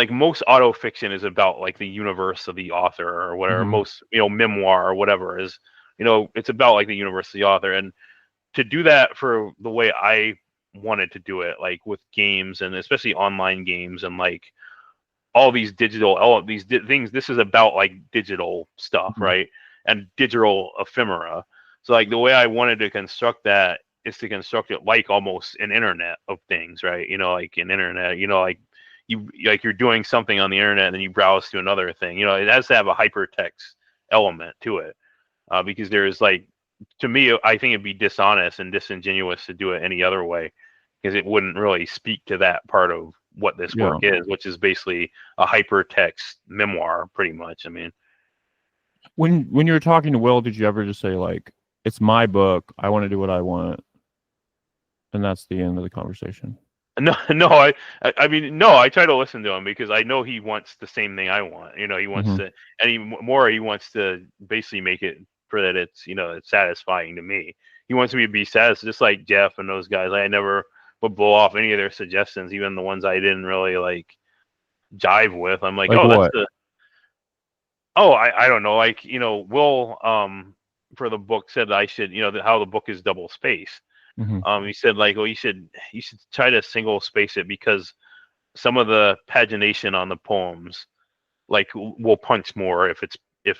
most auto fiction is about like the universe of the author or whatever. Hmm. Most memoir or whatever is it's about like the universe of the author, and to do that for the way I wanted to do it, like with games and especially online games and like all these things. This is about like digital stuff, Hmm. right? And digital ephemera. So like the way I wanted to construct that is to construct it like almost an internet of things, right? Like an internet, like you're doing something on the internet and then you browse to another thing. It has to have a hypertext element to it, because there's like, to me, I think it'd be dishonest and disingenuous to do it any other way, because it wouldn't really speak to that part of what this Yeah. work is, which is basically a hypertext memoir, pretty much. I mean, When you were talking to Will, did you ever just say like, "It's my book. I want to do what I want," and that's the end of the conversation? no, no, I mean, no, I try to listen to him because I know he wants the same thing I want. He wants Mhm. to, and he wants to basically make it for that it's satisfying to me. He wants me to be satisfied, just like Jeff and those guys. I never would blow off any of their suggestions, even the ones I didn't really like jive with. I'm like, Like oh, that's what? the, oh, I don't know, like, Will, for the book said that I should, how the book is double spaced. Mhm. He said like, well, you should try to single space it, because some of the pagination on the poems like will punch more if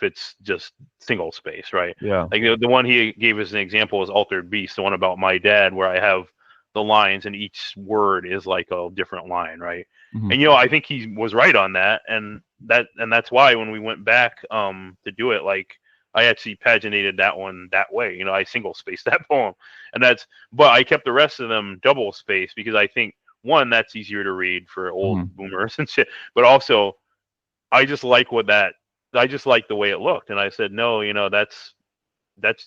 it's just single space, right? Yeah. Like the one he gave as an example is Altered Beast, the one about my dad, where I have the lines and each word is like a different line, right? Mhm. And I think he was right on that, and that's why when we went back to do it, like I actually paginated that one that way. I single spaced that poem, but I kept the rest of them double spaced, because I think, one, that's easier to read for old Mhm. boomers and shit, but also I just like I just like the way it looked, and I said, no, that's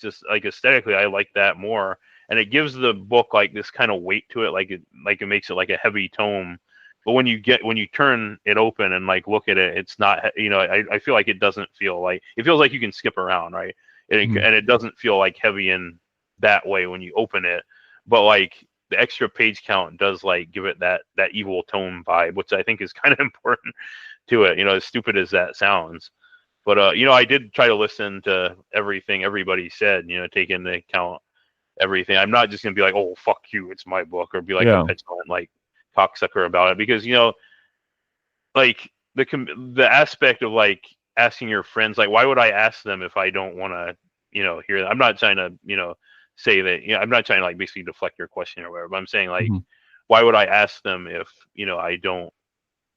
just like aesthetically, I like that more, and it gives the book like this kind of weight to it, like it makes it like a heavy tome. But when you turn it open and like look at it, it's not, I feel like it doesn't feel like, it feels like you can skip around, right? Mhm. And it doesn't feel like heavy in that way when you open it, but like the extra page count does like give it that evil tone vibe, which I think is kind of important to it, as stupid as that sounds. But I did try to listen to everything everybody said, take into account everything. I'm not just gonna be like, oh, fuck you, it's my book, or be like a Yeah. petulant like cocksucker about it, because like the aspect of like asking your friends, like, why would I ask them if I don't want to, hear that? I'm not trying to, say that, I'm not trying to like basically deflect your question or whatever, but I'm saying like, Mhm. why would I ask them if, I don't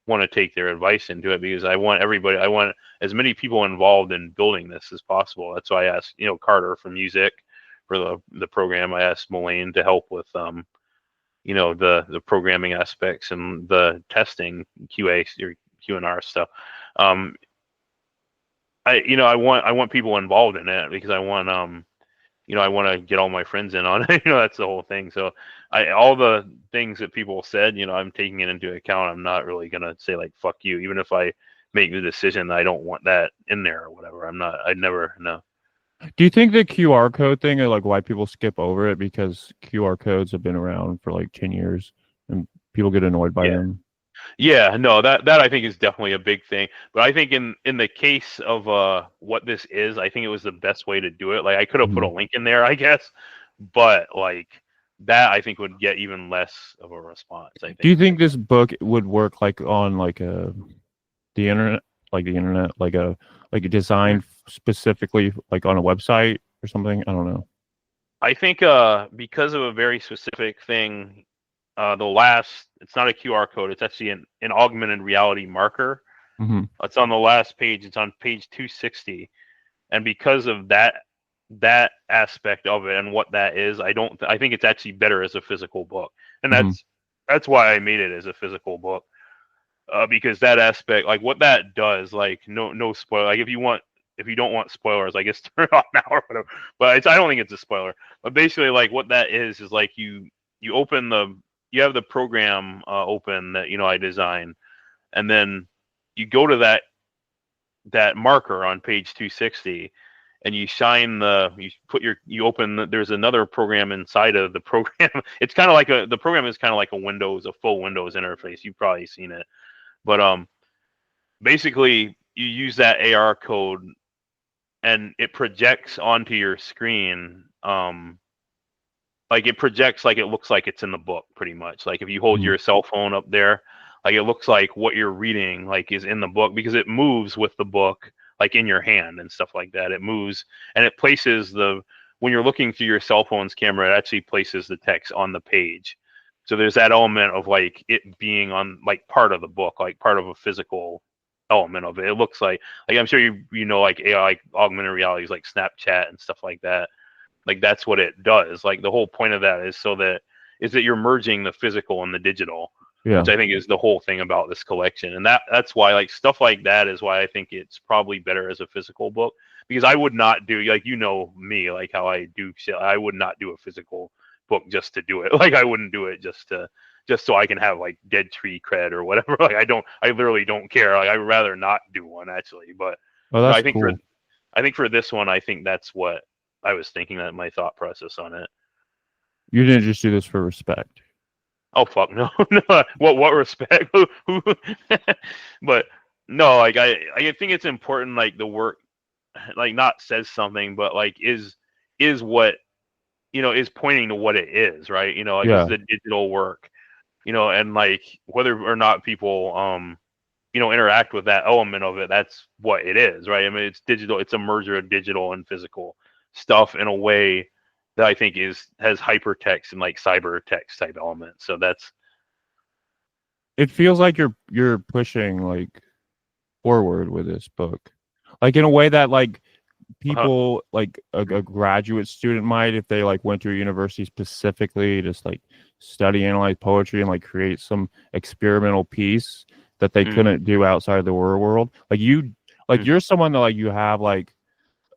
want to take their advice into it, because I want as many people involved in building this as possible. That's why I asked, Carter from music for the program. I asked Mullane to help with the programming aspects and the testing QA or Q&R stuff. Um, I want people involved in it, because I want to get all my friends in on it. That's the whole thing. So all the things that people said, I'm taking it into account. I'm not really going to say like, fuck you, even if I make the decision that I don't want that in there or whatever. I'd never, no. Do you think the QR code thing, or like why people skip over it, because QR codes have been around for like 10 years and people get annoyed by Yeah. them? Yeah, no, that I think is definitely a big thing. But I think in the case of what this is, I think it was the best way to do it. Like I could have put a Mhm. link in there, I guess, but like that I think would get even less of a response, I Do you think. think this book would work like on like the internet, like a designed specifically like on a website or something? I don't know. I think because of a very specific thing, it's not a QR code, it's actually an augmented reality marker. Mhm. It's on the last page, it's on page 260. And because of that aspect of it and what that is, I think it's actually better as a physical book. And Mhm. that's why I made it as a physical book. Because that aspect, like what that does, like no spoiler. Like if you don't want spoilers, I guess turn it off now or whatever. But I don't think it's a spoiler. But basically, like what that is like you open you have the program open that I designed, and then you go to that marker on page 260, and you open there's another program inside of the program. It's kind of like the program is kind of like a full Windows interface. You've probably seen it. But basically you use that AR code and it projects onto your screen. Like it projects like it looks like it's in the book, pretty much. Like if you hold Mhm. your cell phone up there, like it looks like what you're reading like is in the book, because it moves with the book, like in your hand and stuff like that. It moves, and it places when you're looking through your cell phone's camera, it actually places the text on the page. So there's that element of like it being on like part of the book, like part of a physical element of it. It looks like I'm sure you know like AI, like augmented realities, like Snapchat and stuff like that. Like that's what it does. Like the whole point of that is that you're merging the physical and the digital, Yeah. which I think is the whole thing about this collection. And that's why like stuff like that is why I think it's probably better as a physical book, because I would not do, like, you know me, like how I do shit. I would not do a physical book just to do it. Like I wouldn't do it just so I can have like dead tree cred or whatever. Like I literally don't care. Like I'd rather not do one actually. But Oh, no, that's cool. I think for this one, I think that's what I was thinking, that my thought process on it. You didn't just do this for respect. Oh fuck no, no. What respect? Who? But no, like I think it's important. Like the work, like not says something, but like is what, you know, is pointing to what it is, right? You know, like this Yeah. is a digital work, you know, and like whether or not people you know, interact with that element of it, that's what it is, right? I mean, it's digital. It's a merger of digital and physical stuff in a way that I think has hypertext and like cybertext type elements. So that's It feels like you're pushing like forward with this book. Like in a way that like people like a graduate student might, if they like went to a university specifically just like study analyze poetry and like create some experimental piece that they couldn't do outside of the real world. Like you're someone that like you have like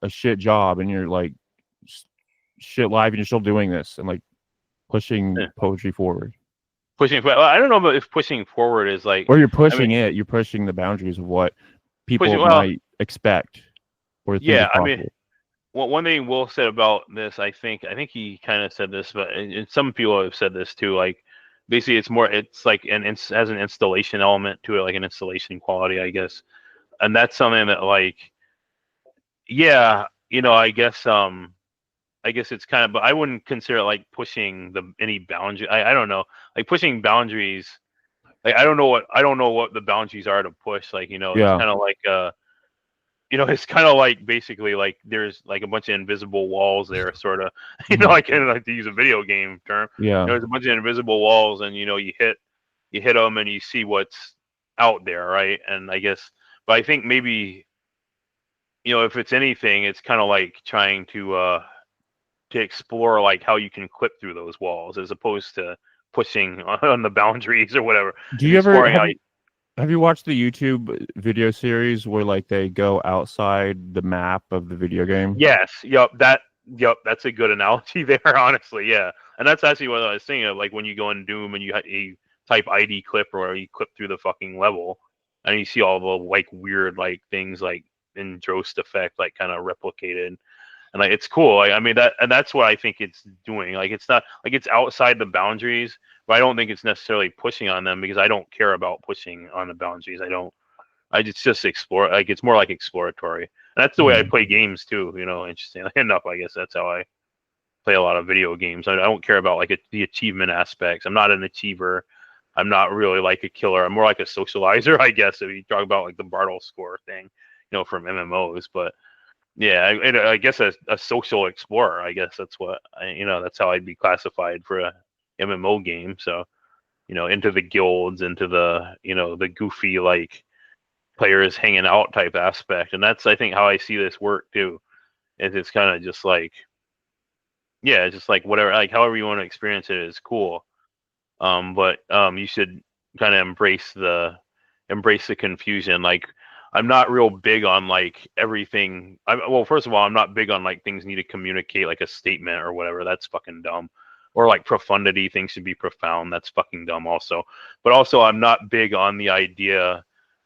a shit job and you're like shit life and you're still doing this and like pushing poetry forward. pushing. Well, I don't know about if pushing forward is like, Or you're I mean, pushing it, you're pushing the boundaries of what pushing. people Well, might expect or think is yeah. I mean, possible. well, one thing Will said about this, I think he kind of said this, but and some people have said this too. Like, basically, it's like has an installation element to it, like an installation quality, I guess. And that's something that, like, yeah, you know, I guess it's kind of, but I wouldn't consider it like pushing any boundary. I don't know, like pushing boundaries. Like I don't know what the boundaries are to push. Like, you know, it's Yeah. kind of like you know, it's kind of like basically like there's like a bunch of invisible walls there, sort of. You know, Mhm. I kind of like to use a video game term. Yeah. You know, there's a bunch of invisible walls, and you know, you hit them, and you see what's out there, right? And I guess, but I think maybe, you know, if it's anything, it's kind of like trying to explore like how you can clip through those walls as opposed to pushing on the boundaries or whatever. Do It's you ever exploring how have you watched the YouTube video series where like they go outside the map of the video game? Yes, yep, that's a good analogy there, honestly, yeah. And that's actually what I was thinking of, like when you go in Doom and you type ID clip, or you clip through the fucking level, and you see all the like weird like things like in Drost effect, like kind of replicated, and like it's cool. Like, I mean that's what I think it's doing. Like it's not like it's outside the boundaries, but I don't think it's necessarily pushing on them, because I don't care about pushing on the boundaries. I don't. Just explore. Like it's more like exploratory. And that's the way I Mhm. play games too. You know, interestingly enough, I guess that's how I play a lot of video games. I don't care about like the achievement aspects. I'm not an achiever. I'm not really like a killer. I'm more like a socializer, I guess. If you talk about like the Bartle score thing, you know, from MMOs. But yeah, I guess a social explorer. I guess that's what you know. That's how I'd be classified for a MMO game. So, you know, into the guilds, into the, you know, the goofy like players hanging out type aspect. And that's, I think, how I see this work too. Is it's kind of just like, yeah, just like whatever, like however you want to experience it is cool. But you should kind of embrace the confusion. Like, I'm not real big on like everything. Well, first of all, I'm not big on like things need to communicate like a statement or whatever. That's fucking dumb. Or like profundity, things should be profound. That's fucking dumb also. But also, I'm not big on the idea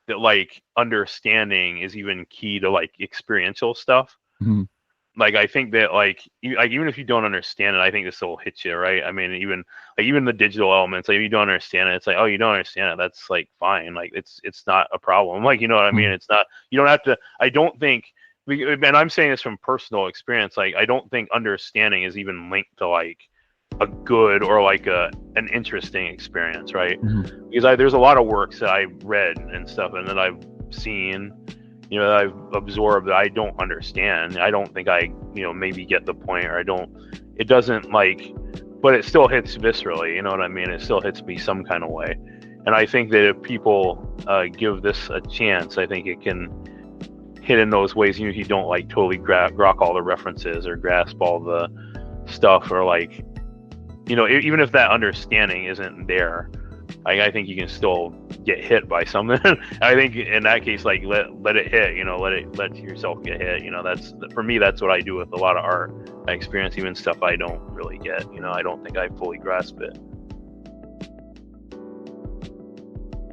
that like understanding is even key to like experiential stuff. Mhm. Like I think that like even if you don't understand it, I think this will hit you, right? I mean, even the digital elements, like if you don't understand it, it's like, oh, you don't understand it, that's like fine, like it's not a problem. Like, you know what I mean? Mhm. It's not, you don't have to. I don't think, and I'm saying this from personal experience, like I don't think understanding is even linked to like a good or like an interesting experience, right? Mhm. Because there's a lot of works that I've read and stuff, and that I've seen, you know, that I've absorbed that I don't understand. I don't think I, you know, maybe get the point, or I don't. It doesn't like but it still hits viscerally. You know what I mean? It still hits me some kind of way. And I think that if people give this a chance, I think it can hit in those ways. You don't like totally grok all the references or grasp all the stuff, or like, even if that understanding isn't there, I think you can still get hit by something. I think in that case, like let it hit. Let yourself get hit. That's, for me, that's what I do with a lot of art. I experience even stuff I don't really get. I don't think I fully grasp it.